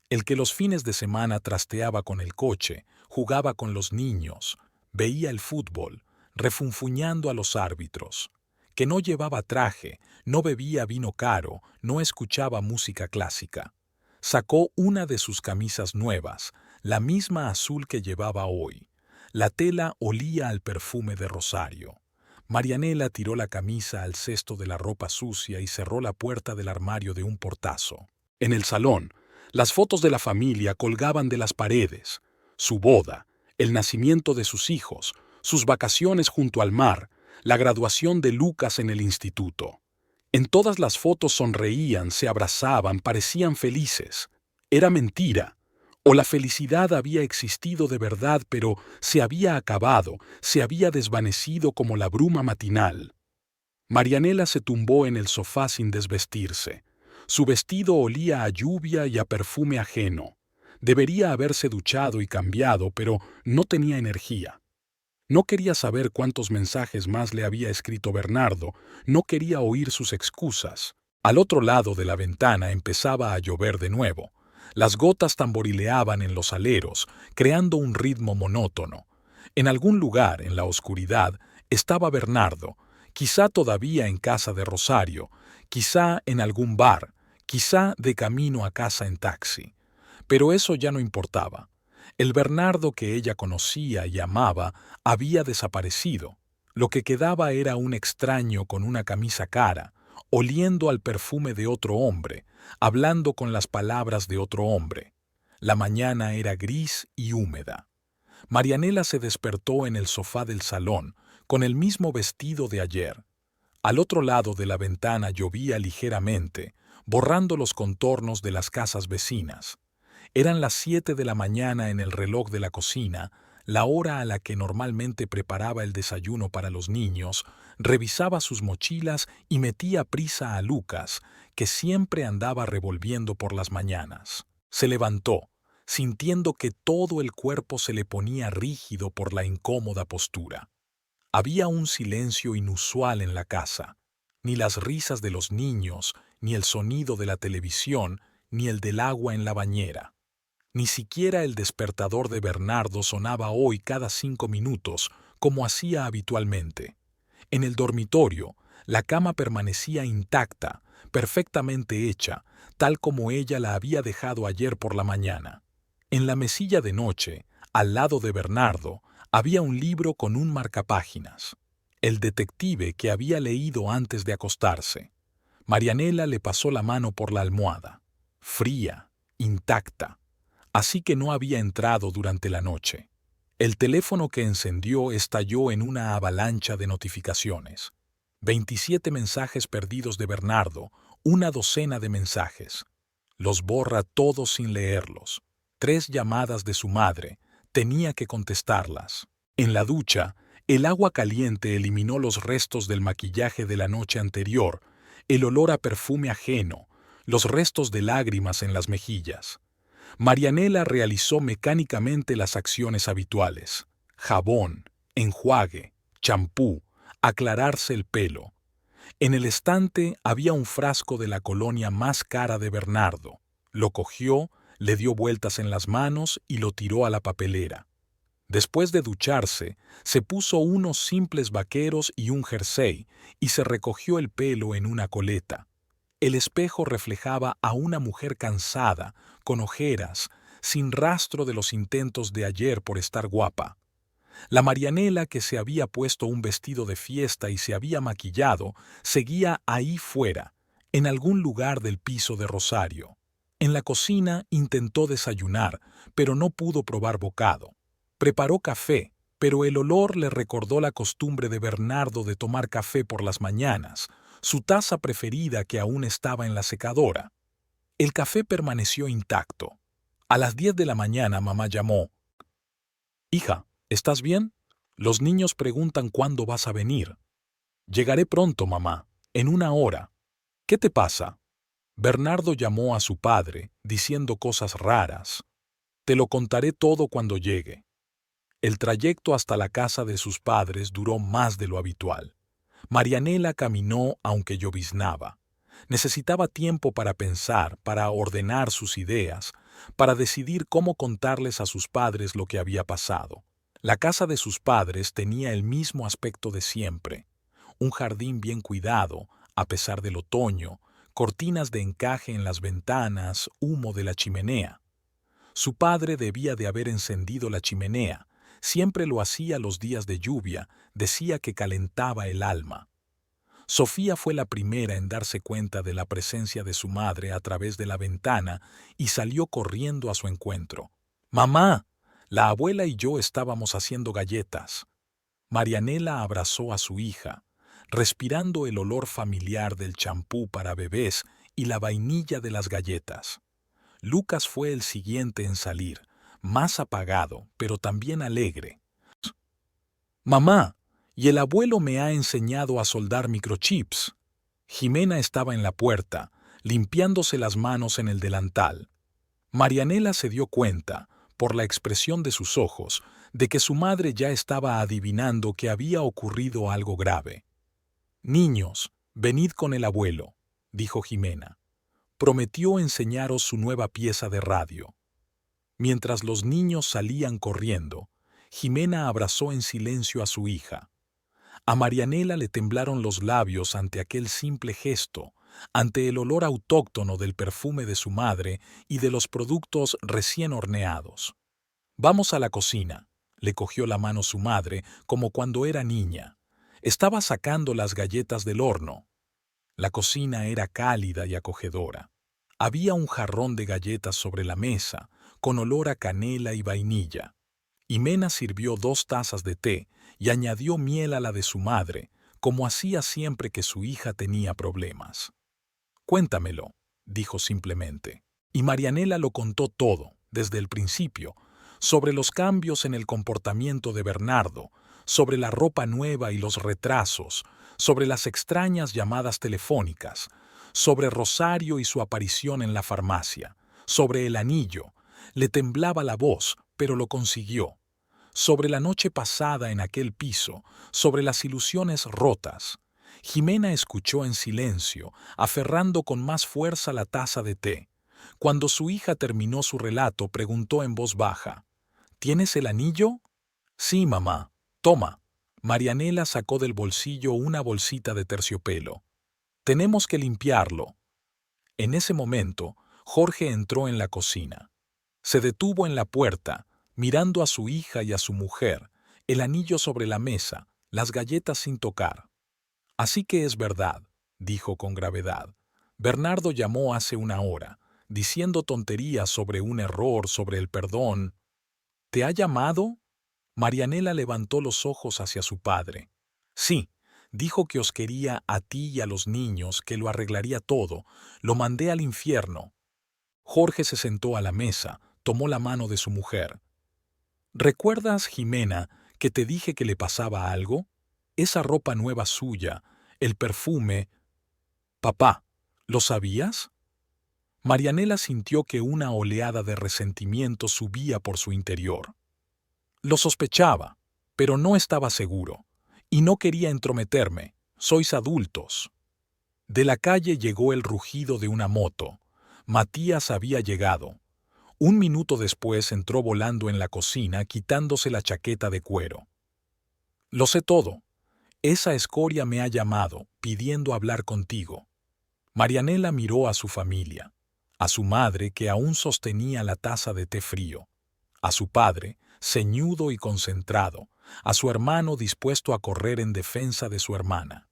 El que los fines de semana trasteaba con el coche, jugaba con los niños, veía el fútbol, refunfuñando a los árbitros. Que no llevaba traje, no bebía vino caro, no escuchaba música clásica. Sacó una de sus camisas nuevas, la misma azul que llevaba hoy. La tela olía al perfume de Rosario. Marianela tiró la camisa al cesto de la ropa sucia y cerró la puerta del armario de un portazo. En el salón, las fotos de la familia colgaban de las paredes. Su boda, el nacimiento de sus hijos, sus vacaciones junto al mar, la graduación de Lucas en el instituto. En todas las fotos sonreían, se abrazaban, parecían felices. Era mentira. O la felicidad había existido de verdad, pero se había acabado, se había desvanecido como la bruma matinal. Marianela se tumbó en el sofá sin desvestirse. Su vestido olía a lluvia y a perfume ajeno. Debería haberse duchado y cambiado, pero no tenía energía. No quería saber cuántos mensajes más le había escrito Bernardo, no quería oír sus excusas. Al otro lado de la ventana empezaba a llover de nuevo. Las gotas tamborileaban en los aleros, creando un ritmo monótono. En algún lugar, en la oscuridad, estaba Bernardo, quizá todavía en casa de Rosario, quizá en algún bar, quizá de camino a casa en taxi. Pero eso ya no importaba. El Bernardo que ella conocía y amaba había desaparecido. Lo que quedaba era un extraño con una camisa cara, oliendo al perfume de otro hombre, hablando con las palabras de otro hombre. La mañana era gris y húmeda. Marianela se despertó en el sofá del salón, con el mismo vestido de ayer. Al otro lado de la ventana llovía ligeramente, borrando los contornos de las casas vecinas. Eran las 7 de la mañana en el reloj de la cocina, la hora a la que normalmente preparaba el desayuno para los niños, revisaba sus mochilas y metía prisa a Lucas, que siempre andaba revolviendo por las mañanas. Se levantó, sintiendo que todo el cuerpo se le ponía rígido por la incómoda postura. Había un silencio inusual en la casa. Ni las risas de los niños, ni el sonido de la televisión, ni el del agua en la bañera. Ni siquiera el despertador de Bernardo sonaba hoy cada 5 minutos, como hacía habitualmente. En el dormitorio, la cama permanecía intacta, perfectamente hecha, tal como ella la había dejado ayer por la mañana. En la mesilla de noche, al lado de Bernardo, había un libro con un marcapáginas. El detective que había leído antes de acostarse. Marianela le pasó la mano por la almohada. Fría, intacta. Así que no había entrado durante la noche. El teléfono que encendió estalló en una avalancha de notificaciones. 27 mensajes perdidos de Bernardo, una docena de mensajes. Los borra todos sin leerlos. 3 llamadas de su madre, tenía que contestarlas. En la ducha, el agua caliente eliminó los restos del maquillaje de la noche anterior, el olor a perfume ajeno, los restos de lágrimas en las mejillas. Marianela realizó mecánicamente las acciones habituales: jabón, enjuague, champú, aclararse el pelo. En el estante había un frasco de la colonia más cara de Bernardo. Lo cogió, le dio vueltas en las manos y lo tiró a la papelera. Después de ducharse, se puso unos simples vaqueros y un jersey y se recogió el pelo en una coleta. El espejo reflejaba a una mujer cansada, con ojeras, sin rastro de los intentos de ayer por estar guapa. La Marianela, que se había puesto un vestido de fiesta y se había maquillado, seguía ahí fuera, en algún lugar del piso de Rosario. En la cocina intentó desayunar, pero no pudo probar bocado. Preparó café, pero el olor le recordó la costumbre de Bernardo de tomar café por las mañanas, su taza preferida que aún estaba en la secadora. El café permaneció intacto. A las 10 de la mañana mamá llamó. «Hija, ¿estás bien? Los niños preguntan cuándo vas a venir». «Llegaré pronto, mamá, en 1 hora». «¿Qué te pasa?» Bernardo llamó a su padre, diciendo cosas raras. «Te lo contaré todo cuando llegue». El trayecto hasta la casa de sus padres duró más de lo habitual. Marianela caminó aunque lloviznaba. Necesitaba tiempo para pensar, para ordenar sus ideas, para decidir cómo contarles a sus padres lo que había pasado. La casa de sus padres tenía el mismo aspecto de siempre. Un jardín bien cuidado, a pesar del otoño, cortinas de encaje en las ventanas, humo de la chimenea. Su padre debía de haber encendido la chimenea. Siempre lo hacía los días de lluvia, decía que calentaba el alma. Sofía fue la primera en darse cuenta de la presencia de su madre a través de la ventana y salió corriendo a su encuentro. «¡Mamá! La abuela y yo estábamos haciendo galletas». Marianela abrazó a su hija, respirando el olor familiar del champú para bebés y la vainilla de las galletas. Lucas fue el siguiente en salir, más apagado, pero también alegre. «Mamá, y el abuelo me ha enseñado a soldar microchips». Jimena estaba en la puerta, limpiándose las manos en el delantal. Marianela se dio cuenta, por la expresión de sus ojos, de que su madre ya estaba adivinando que había ocurrido algo grave. «Niños, venid con el abuelo», dijo Jimena. «Prometió enseñaros su nueva pieza de radio». Mientras los niños salían corriendo, Jimena abrazó en silencio a su hija. A Marianela le temblaron los labios ante aquel simple gesto, ante el olor autóctono del perfume de su madre y de los productos recién horneados. «Vamos a la cocina», le cogió la mano su madre como cuando era niña. Estaba sacando las galletas del horno. La cocina era cálida y acogedora. Había un jarrón de galletas sobre la mesa, con olor a canela y vainilla. Jimena sirvió 2 tazas de té y añadió miel a la de su madre, como hacía siempre que su hija tenía problemas. «Cuéntamelo», dijo simplemente. Y Marianela lo contó todo, desde el principio, sobre los cambios en el comportamiento de Bernardo, sobre la ropa nueva y los retrasos, sobre las extrañas llamadas telefónicas, sobre Rosario y su aparición en la farmacia, sobre el anillo. Le temblaba la voz, pero lo consiguió. sobre la noche pasada en aquel piso, sobre las ilusiones rotas. Jimena escuchó en silencio, aferrando con más fuerza la taza de té. Cuando su hija terminó su relato, preguntó en voz baja: ¿Tienes el anillo? Sí, mamá. Toma. Marianela sacó del bolsillo una bolsita de terciopelo. Tenemos que limpiarlo. En ese momento, Jorge entró en la cocina. Se detuvo en la puerta, mirando a su hija y a su mujer, el anillo sobre la mesa, las galletas sin tocar. Así que es verdad, dijo con gravedad. Bernardo llamó hace una hora, diciendo tonterías sobre un error, sobre el perdón. ¿Te ha llamado? Marianela levantó los ojos hacia su padre. Sí, dijo que os quería a ti y a los niños, que lo arreglaría todo. Lo mandé al infierno. Jorge se sentó a la mesa, tomó la mano de su mujer. ¿Recuerdas, Jimena, que te dije que le pasaba algo? Esa ropa nueva suya, el perfume. Papá, ¿lo sabías? Marianela sintió que una oleada de resentimiento subía por su interior. Lo sospechaba, pero no estaba seguro, y no quería entrometerme. Sois adultos. De la calle llegó el rugido de una moto. Matías había llegado. Un minuto después entró volando en la cocina, quitándose la chaqueta de cuero. Lo sé todo. Esa escoria me ha llamado, pidiendo hablar contigo. Marianela miró a su familia, a su madre que aún sostenía la taza de té frío, a su padre, ceñudo y concentrado, a su hermano dispuesto a correr en defensa de su hermana.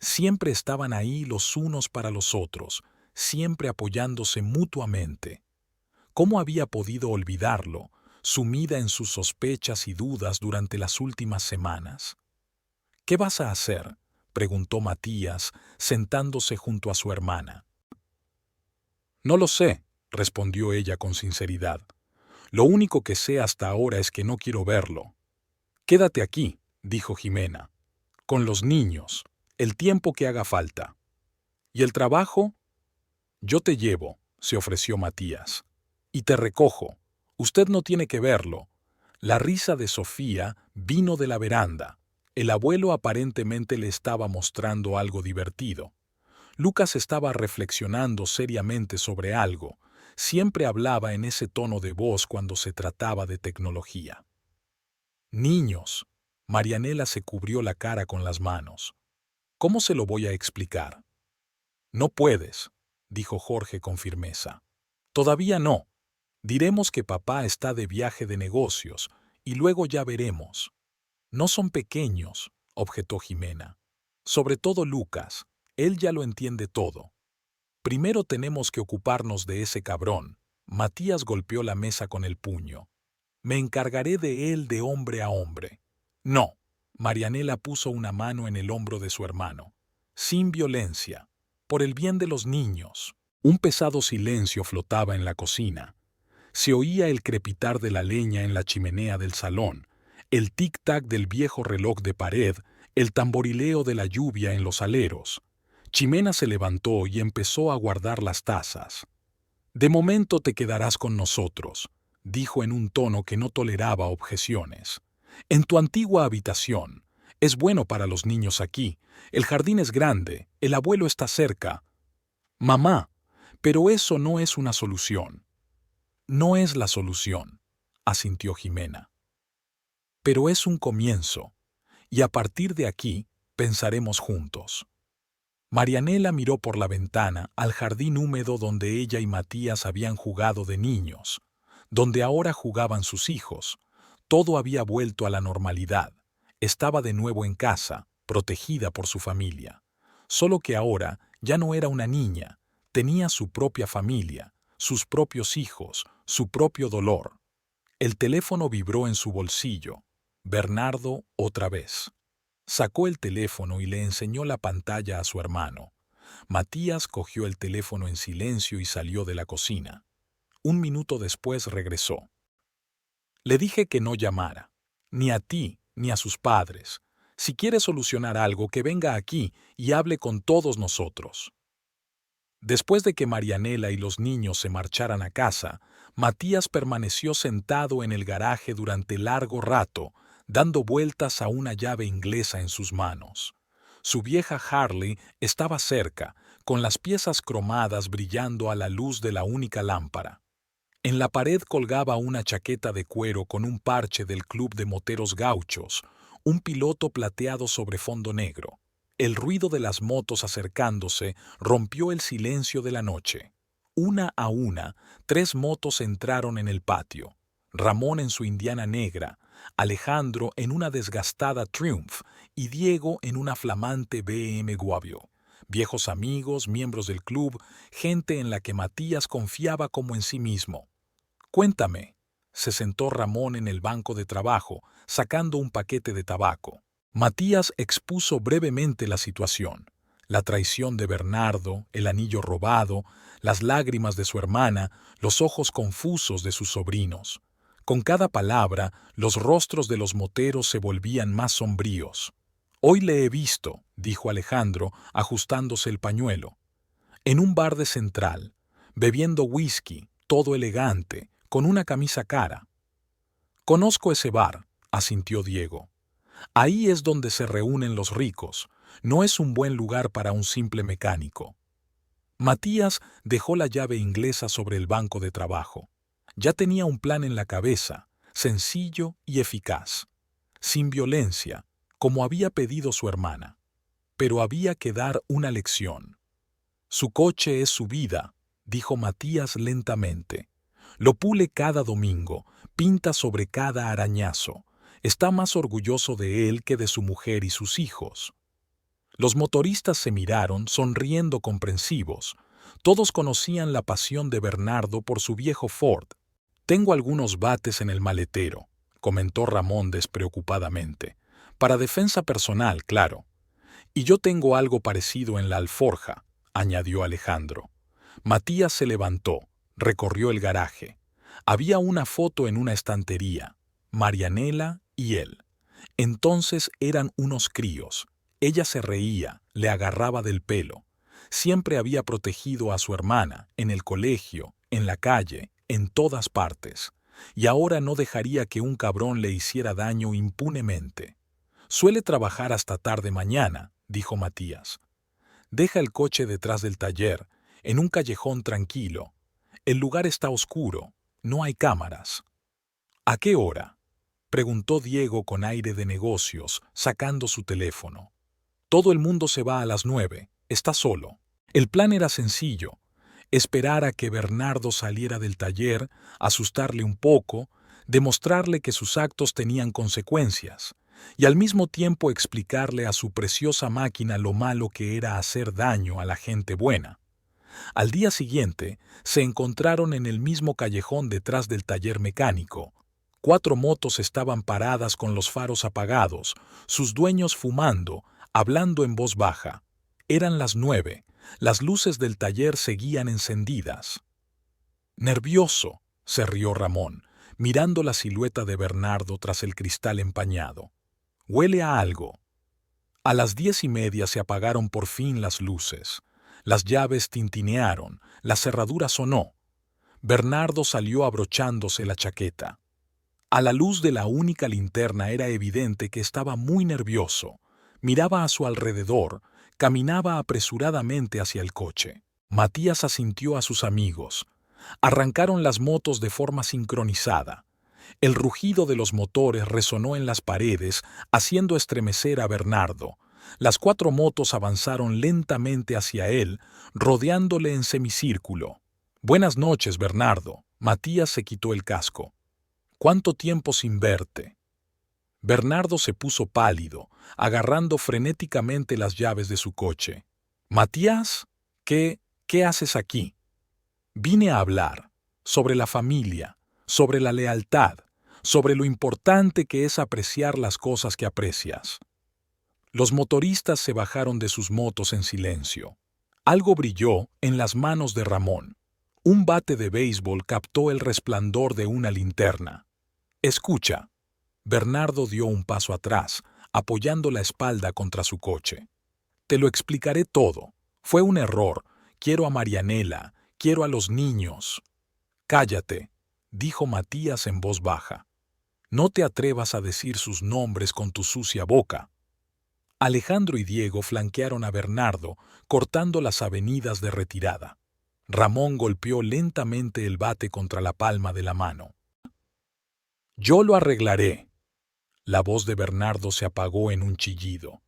Siempre estaban ahí los unos para los otros, siempre apoyándose mutuamente. ¿Cómo había podido olvidarlo, sumida en sus sospechas y dudas durante las últimas semanas? ¿Qué vas a hacer?, preguntó Matías, sentándose junto a su hermana. No lo sé, respondió ella con sinceridad. Lo único que sé hasta ahora es que no quiero verlo. Quédate aquí, dijo Jimena, con los niños, el tiempo que haga falta. ¿Y el trabajo? Yo te llevo, se ofreció Matías. Y te recojo. Usted no tiene que verlo. La risa de Sofía vino de la veranda. El abuelo aparentemente le estaba mostrando algo divertido. Lucas estaba reflexionando seriamente sobre algo. Siempre hablaba en ese tono de voz cuando se trataba de tecnología. Niños. Marianela se cubrió la cara con las manos. ¿Cómo se lo voy a explicar? No puedes, dijo Jorge con firmeza. Todavía no. Diremos que papá está de viaje de negocios y luego ya veremos. No son pequeños, objetó Jimena. Sobre todo Lucas, él ya lo entiende todo. Primero tenemos que ocuparnos de ese cabrón. Matías golpeó la mesa con el puño. Me encargaré de él de hombre a hombre. No. Marianela puso una mano en el hombro de su hermano. Sin violencia. Por el bien de los niños. Un pesado silencio flotaba en la cocina. Se oía el crepitar de la leña en la chimenea del salón, el tic-tac del viejo reloj de pared, el tamborileo de la lluvia en los aleros. Ximena se levantó y empezó a guardar las tazas. «De momento te quedarás con nosotros», dijo en un tono que no toleraba objeciones. «En tu antigua habitación. Es bueno para los niños aquí. El jardín es grande, el abuelo está cerca». «Mamá, pero eso no es una solución». «No es la solución», asintió Ximena. «Pero es un comienzo, y a partir de aquí pensaremos juntos». Marianela miró por la ventana al jardín húmedo donde ella y Matías habían jugado de niños, donde ahora jugaban sus hijos. Todo había vuelto a la normalidad. Estaba de nuevo en casa, protegida por su familia. Solo que ahora ya no era una niña, tenía su propia familia, sus propios hijos, su propio dolor. El teléfono vibró en su bolsillo. Bernardo otra vez. Sacó el teléfono y le enseñó la pantalla a su hermano. Matías cogió el teléfono en silencio y salió de la cocina. Un minuto después regresó. Le dije que no llamara, ni a ti ni a sus padres. Si quiere solucionar algo, que venga aquí y hable con todos nosotros. Después de que Marianela y los niños se marcharan a casa, Matías permaneció sentado en el garaje durante largo rato, dando vueltas a una llave inglesa en sus manos. Su vieja Harley estaba cerca, con las piezas cromadas brillando a la luz de la única lámpara. En la pared colgaba una chaqueta de cuero con un parche del Club de Moteros Gauchos, un piloto plateado sobre fondo negro. El ruido de las motos acercándose rompió el silencio de la noche. Una a una, 3 motos entraron en el patio. Ramón en su Indiana negra, Alejandro en una desgastada Triumph y Diego en una flamante BM Guavio. Viejos amigos, miembros del club, gente en la que Matías confiaba como en sí mismo. «Cuéntame», se sentó Ramón en el banco de trabajo, sacando un paquete de tabaco. Matías expuso brevemente la situación: la traición de Bernardo, el anillo robado, las lágrimas de su hermana, los ojos confusos de sus sobrinos. Con cada palabra, los rostros de los moteros se volvían más sombríos. «Hoy le he visto», dijo Alejandro, ajustándose el pañuelo, «en un bar de Central, bebiendo whisky, todo elegante, con una camisa cara». «Conozco ese bar», asintió Diego. «Ahí es donde se reúnen los ricos. No es un buen lugar para un simple mecánico». Matías dejó la llave inglesa sobre el banco de trabajo. Ya tenía un plan en la cabeza, sencillo y eficaz, sin violencia, como había pedido su hermana. Pero había que dar una lección. «Su coche es su vida», dijo Matías lentamente. «Lo pule cada domingo, pinta sobre cada arañazo. Está más orgulloso de él que de su mujer y sus hijos». Los motoristas se miraron, sonriendo comprensivos. Todos conocían la pasión de Bernardo por su viejo Ford. «Tengo algunos bates en el maletero», comentó Ramón despreocupadamente. «Para defensa personal, claro». «Y yo tengo algo parecido en la alforja», añadió Alejandro. Matías se levantó, recorrió el garaje. Había una foto en una estantería, Marianela y él. Entonces eran unos críos. Ella se reía, le agarraba del pelo. Siempre había protegido a su hermana, en el colegio, en la calle, en todas partes. Y ahora no dejaría que un cabrón le hiciera daño impunemente. «Suele trabajar hasta tarde mañana», dijo Matías. «Deja el coche detrás del taller, en un callejón tranquilo. El lugar está oscuro, no hay cámaras». «¿A qué hora?», preguntó Diego con aire de negocios, sacando su teléfono. «Todo el mundo se va a las 9, está solo». El plan era sencillo: esperar a que Bernardo saliera del taller, asustarle un poco, demostrarle que sus actos tenían consecuencias, y al mismo tiempo explicarle a su preciosa máquina lo malo que era hacer daño a la gente buena. Al día siguiente, se encontraron en el mismo callejón detrás del taller mecánico. 4 motos estaban paradas con los faros apagados, sus dueños fumando, hablando en voz baja. Eran las 9, las luces del taller seguían encendidas. «Nervioso», se rió Ramón, mirando la silueta de Bernardo tras el cristal empañado. «Huele a algo». A las 10:30 se apagaron por fin las luces. Las llaves tintinearon, la cerradura sonó. Bernardo salió abrochándose la chaqueta. A la luz de la única linterna era evidente que estaba muy nervioso. Miraba a su alrededor, caminaba apresuradamente hacia el coche. Matías asintió a sus amigos. Arrancaron las motos de forma sincronizada. El rugido de los motores resonó en las paredes, haciendo estremecer a Bernardo. Las 4 motos avanzaron lentamente hacia él, rodeándole en semicírculo. «Buenas noches, Bernardo». Matías se quitó el casco. «¿Cuánto tiempo sin verte?». Bernardo se puso pálido, agarrando frenéticamente las llaves de su coche. «Matías, ¿qué haces aquí?». «Vine a hablar sobre la familia, sobre la lealtad, sobre lo importante que es apreciar las cosas que aprecias». Los motoristas se bajaron de sus motos en silencio. Algo brilló en las manos de Ramón. Un bate de béisbol captó el resplandor de una linterna. «Escucha». Bernardo dio un paso atrás, apoyando la espalda contra su coche. «Te lo explicaré todo. Fue un error. Quiero a Marianela, quiero a los niños. Cállate, dijo Matías en voz baja. No te atrevas a decir sus nombres con tu sucia boca. Alejandro y Diego flanquearon a Bernardo, cortando las avenidas de retirada. Ramón golpeó lentamente el bate contra la palma de la mano. Yo lo arreglaré. La voz de Bernardo se apagó en un chillido.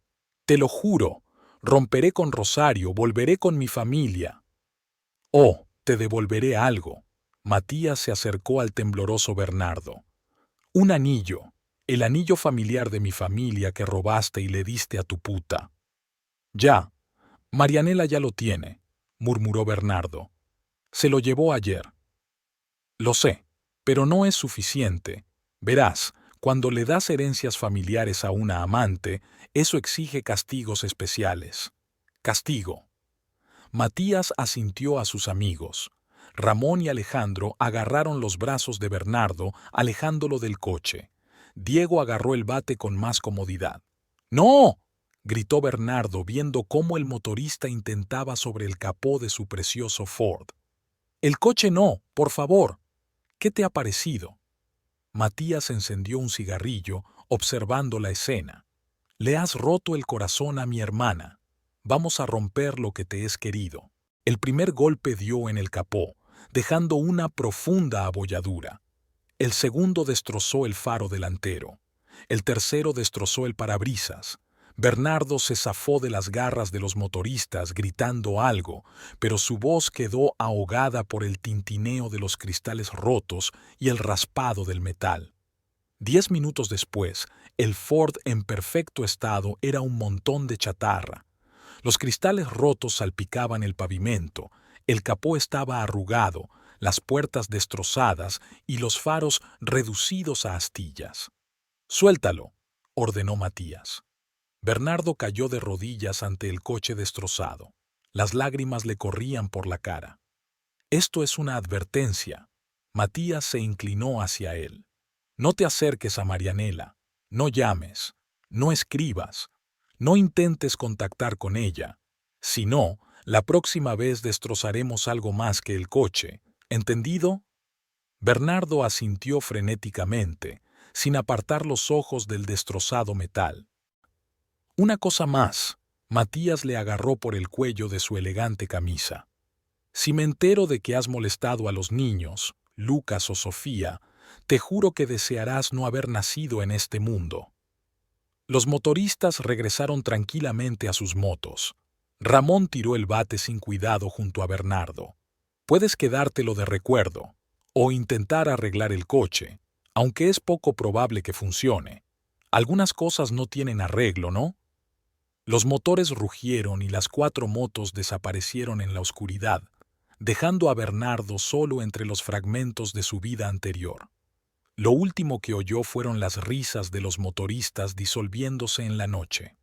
Te lo juro, romperé con Rosario, volveré con mi familia. Oh, te devolveré algo. Matías se acercó al tembloroso Bernardo. Un anillo, el anillo familiar de mi familia que robaste y le diste a tu puta. Ya, Marianela ya lo tiene, murmuró Bernardo. Se lo llevó ayer. Lo sé, pero no es suficiente. Verás, cuando le das herencias familiares a una amante, eso exige castigos especiales. Castigo. Matías asintió a sus amigos. Ramón y Alejandro agarraron los brazos de Bernardo, alejándolo del coche. Diego agarró el bate con más comodidad. ¡No! Gritó Bernardo viendo cómo el motorista intentaba sobre el capó de su precioso Ford. El coche no, por favor. ¿Qué te ha parecido? Matías encendió un cigarrillo, observando la escena. Le has roto el corazón a mi hermana. Vamos a romper lo que te es querido. El primer golpe dio en el capó, dejando una profunda abolladura. El segundo destrozó el faro delantero. El tercero destrozó el parabrisas. Bernardo se zafó de las garras de los motoristas gritando algo, pero su voz quedó ahogada por el tintineo de los cristales rotos y el raspado del metal. 10 minutos después, el Ford en perfecto estado era un montón de chatarra. Los cristales rotos salpicaban el pavimento, el capó estaba arrugado, las puertas destrozadas y los faros reducidos a astillas. «Suéltalo», ordenó Matías. Bernardo cayó de rodillas ante el coche destrozado. Las lágrimas le corrían por la cara. «Esto es una advertencia». Matías se inclinó hacia él. «No te acerques a Marianela. No llames. No escribas. No intentes contactar con ella. Si no, la próxima vez destrozaremos algo más que el coche. ¿Entendido?» Bernardo asintió frenéticamente, sin apartar los ojos del destrozado metal. «Una cosa más», Matías le agarró por el cuello de su elegante camisa. «Si me entero de que has molestado a los niños, Lucas o Sofía, te juro que desearás no haber nacido en este mundo». Los motoristas regresaron tranquilamente a sus motos. Ramón tiró el bate sin cuidado junto a Bernardo. «Puedes quedártelo de recuerdo, o intentar arreglar el coche, aunque es poco probable que funcione. Algunas cosas no tienen arreglo, ¿no?» Los motores rugieron y las 4 motos desaparecieron en la oscuridad, dejando a Bernardo solo entre los fragmentos de su vida anterior. Lo último que oyó fueron las risas de los motoristas disolviéndose en la noche.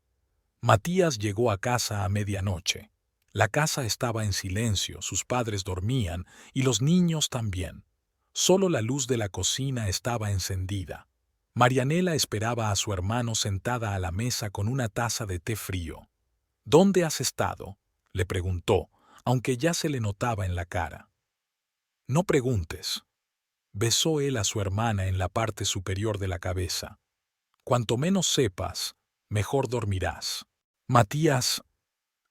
Matías llegó a casa a medianoche. La casa estaba en silencio, sus padres dormían y los niños también. Solo la luz de la cocina estaba encendida. Marianela esperaba a su hermano sentada a la mesa con una taza de té frío. «¿Dónde has estado?», le preguntó, aunque ya se le notaba en la cara. «No preguntes». Besó él a su hermana en la parte superior de la cabeza. «Cuanto menos sepas, mejor dormirás». «Matías,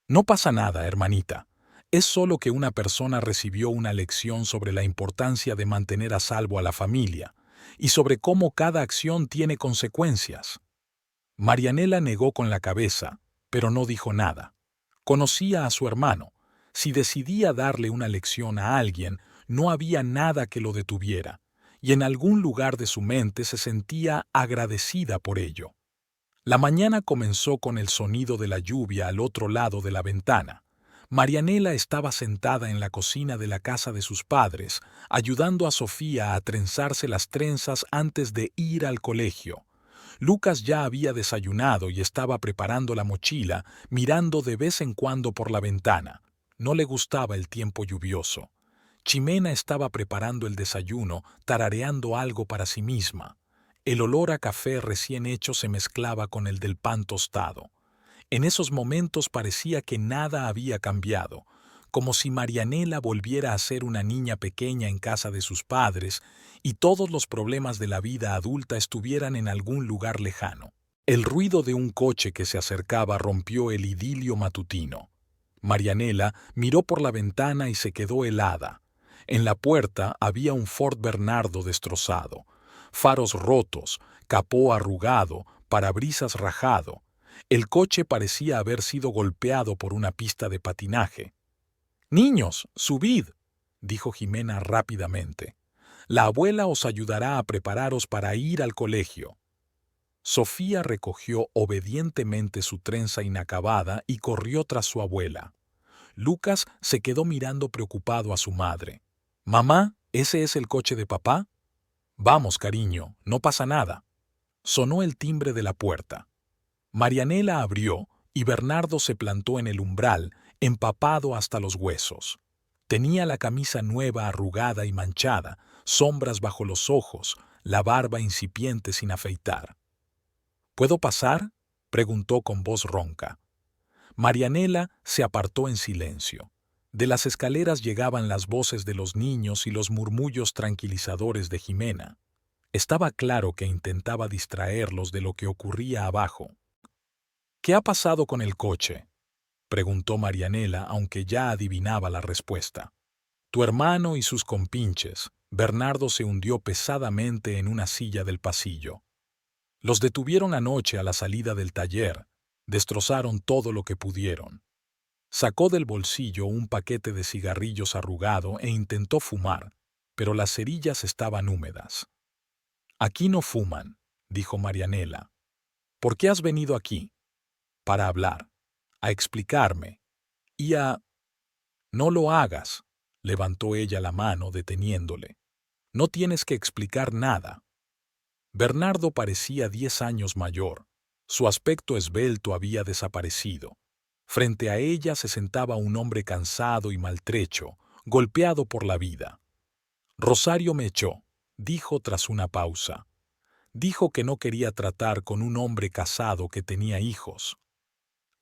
no pasa nada, hermanita. Es solo que una persona recibió una lección sobre la importancia de mantener a salvo a la familia y sobre cómo cada acción tiene consecuencias». Marianela negó con la cabeza, pero no dijo nada. Conocía a su hermano. Si decidía darle una lección a alguien, no había nada que lo detuviera, y en algún lugar de su mente se sentía agradecida por ello. La mañana comenzó con el sonido de la lluvia al otro lado de la ventana. Marianela estaba sentada en la cocina de la casa de sus padres, ayudando a Sofía a trenzarse las trenzas antes de ir al colegio. Lucas ya había desayunado y estaba preparando la mochila, mirando de vez en cuando por la ventana. No le gustaba el tiempo lluvioso. Ximena estaba preparando el desayuno, tarareando algo para sí misma. El olor a café recién hecho se mezclaba con el del pan tostado. En esos momentos parecía que nada había cambiado, como si Marianela volviera a ser una niña pequeña en casa de sus padres y todos los problemas de la vida adulta estuvieran en algún lugar lejano. El ruido de un coche que se acercaba rompió el idilio matutino. Marianela miró por la ventana y se quedó helada. En la puerta había un Ford Bernardo destrozado, faros rotos, capó arrugado, parabrisas rajado. El coche parecía haber sido golpeado por una pista de patinaje. «Niños, subid», dijo Jimena rápidamente. «La abuela os ayudará a prepararos para ir al colegio». Sofía recogió obedientemente su trenza inacabada y corrió tras su abuela. Lucas se quedó mirando preocupado a su madre. «Mamá, ¿ese es el coche de papá?» «Vamos, cariño, no pasa nada». Sonó el timbre de la puerta. Marianela abrió y Bernardo se plantó en el umbral, empapado hasta los huesos. Tenía la camisa nueva arrugada y manchada, sombras bajo los ojos, la barba incipiente sin afeitar. «¿Puedo pasar?», preguntó con voz ronca. Marianela se apartó en silencio. De las escaleras llegaban las voces de los niños y los murmullos tranquilizadores de Jimena. Estaba claro que intentaba distraerlos de lo que ocurría abajo. «¿Qué ha pasado con el coche?», preguntó Marianela, aunque ya adivinaba la respuesta. «Tu hermano y sus compinches». Bernardo se hundió pesadamente en una silla del pasillo. «Los detuvieron anoche a la salida del taller. Destrozaron todo lo que pudieron». Sacó del bolsillo un paquete de cigarrillos arrugado e intentó fumar, pero las cerillas estaban húmedas. «Aquí no fuman», dijo Marianela. «¿Por qué has venido aquí?» «Para hablar, a explicarme y a...» «No lo hagas», levantó ella la mano deteniéndole. «No tienes que explicar nada». Bernardo parecía 10 años mayor. Su aspecto esbelto había desaparecido. Frente a ella se sentaba un hombre cansado y maltrecho, golpeado por la vida. «Rosario me echó», dijo tras una pausa. «Dijo que no quería tratar con un hombre casado que tenía hijos».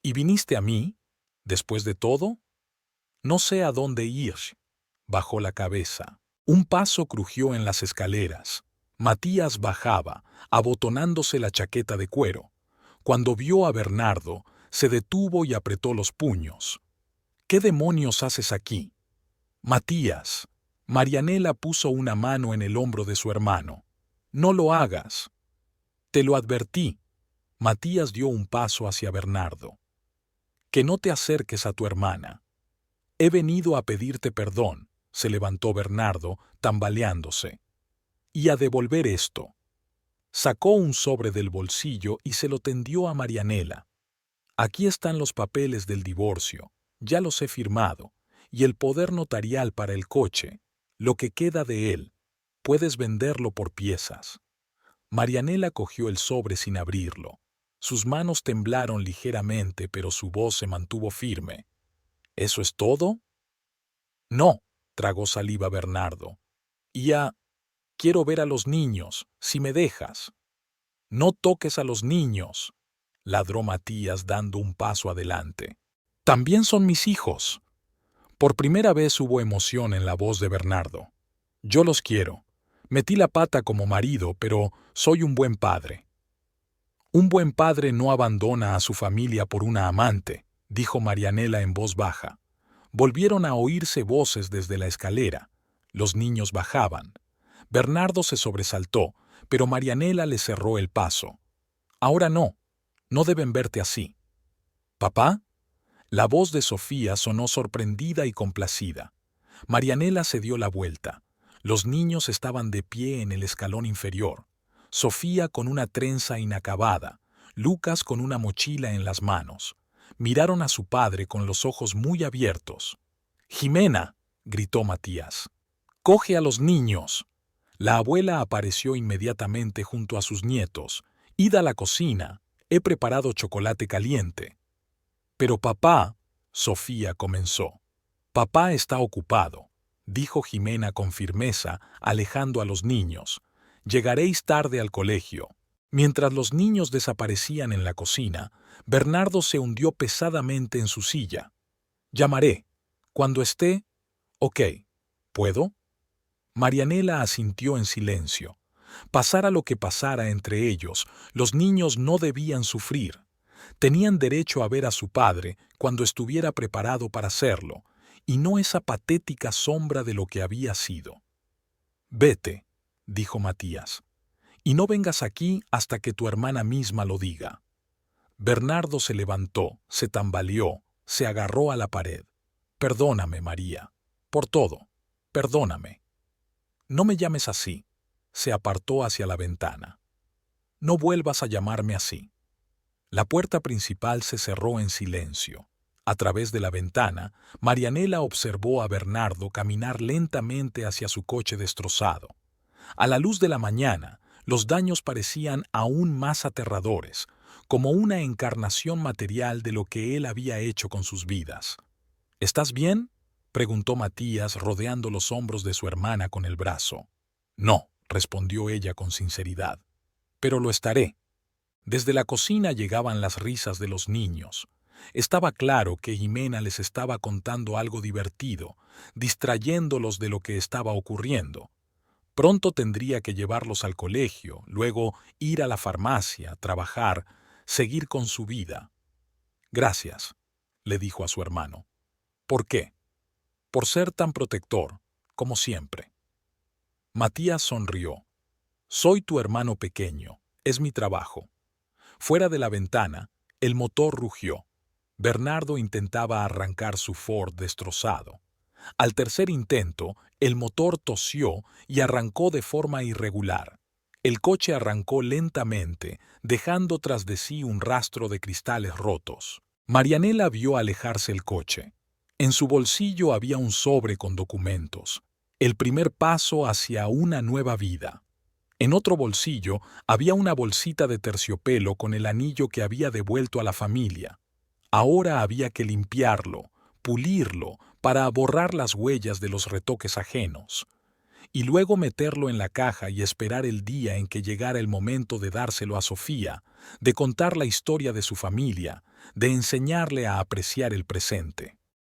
«¿Y viniste a mí? Después de todo?» «No sé a dónde ir». Bajó la cabeza. Un paso crujió en las escaleras. Matías bajaba, abotonándose la chaqueta de cuero. Cuando vio a Bernardo, se detuvo y apretó los puños. «¿Qué demonios haces aquí?» «Matías». Marianela puso una mano en el hombro de su hermano. «No lo hagas». «Te lo advertí». Matías dio un paso hacia Bernardo. «Que no te acerques a tu hermana». «He venido a pedirte perdón», se levantó Bernardo, tambaleándose. «Y a devolver esto». Sacó un sobre del bolsillo y se lo tendió a Marianela. «Aquí están los papeles del divorcio, ya los he firmado, y el poder notarial para el coche, lo que queda de él. Puedes venderlo por piezas». Marianela cogió el sobre sin abrirlo. Sus manos temblaron ligeramente, pero su voz se mantuvo firme. «¿Eso es todo?» «No», tragó saliva Bernardo. Quiero ver a los niños, si me dejas». «No toques a los niños», ladró Matías dando un paso adelante. «También son mis hijos». Por primera vez hubo emoción en la voz de Bernardo. «Yo los quiero. Metí la pata como marido, pero soy un buen padre». «Un buen padre no abandona a su familia por una amante», dijo Marianela en voz baja. Volvieron a oírse voces desde la escalera. Los niños bajaban. Bernardo se sobresaltó, pero Marianela le cerró el paso. «Ahora no. No deben verte así». «¿Papá?» La voz de Sofía sonó sorprendida y complacida. Marianela se dio la vuelta. Los niños estaban de pie en el escalón inferior. Sofía con una trenza inacabada, Lucas con una mochila en las manos. Miraron a su padre con los ojos muy abiertos. «Jimena», gritó Matías, «coge a los niños». La abuela apareció inmediatamente junto a sus nietos. «Id a la cocina. He preparado chocolate caliente». «Pero papá», Sofía comenzó. «Papá está ocupado», dijo Jimena con firmeza, alejando a los niños. «Llegaréis tarde al colegio». Mientras los niños desaparecían en la cocina, Bernardo se hundió pesadamente en su silla. «Llamaré», Cuando esté... Ok. ¿Puedo? Marianela asintió en silencio. Pasara lo que pasara entre ellos, los niños no debían sufrir. Tenían derecho a ver a su padre cuando estuviera preparado para hacerlo, y no esa patética sombra de lo que había sido. Vete, dijo Matías, y no vengas aquí hasta que tu hermana misma lo diga. Bernardo se levantó, se tambaleó, se agarró a la pared. Perdóname, María, por todo, perdóname. No me llames así. Se apartó hacia la ventana. No vuelvas a llamarme así. La puerta principal se cerró en silencio. A través de la ventana, Marianela observó a Bernardo caminar lentamente hacia su coche destrozado. A la luz de la mañana, los daños parecían aún más aterradores, como una encarnación material de lo que él había hecho con sus vidas. ¿Estás bien?, preguntó Matías, rodeando los hombros de su hermana con el brazo. No, respondió ella con sinceridad. Pero lo estaré. Desde la cocina llegaban las risas de los niños. Estaba claro que Jimena les estaba contando algo divertido, distrayéndolos de lo que estaba ocurriendo. Pronto tendría que llevarlos al colegio, luego ir a la farmacia, trabajar, seguir con su vida. Gracias, le dijo a su hermano. ¿Por qué? Por ser tan protector, como siempre. Matías sonrió. Soy tu hermano pequeño, es mi trabajo. Fuera de la ventana, el motor rugió. Bernardo intentaba arrancar su Ford destrozado. Al tercer intento, el motor tosió y arrancó de forma irregular. El coche arrancó lentamente, dejando tras de sí un rastro de cristales rotos. Marianela vio alejarse el coche. En su bolsillo había un sobre con documentos. El primer paso hacia una nueva vida. En otro bolsillo había una bolsita de terciopelo con el anillo que había devuelto a la familia. Ahora había que limpiarlo, pulirlo, para borrar las huellas de los retoques ajenos, y luego meterlo en la caja y esperar el día en que llegara el momento de dárselo a Sofía, de contar la historia de su familia, de enseñarle a apreciar el presente.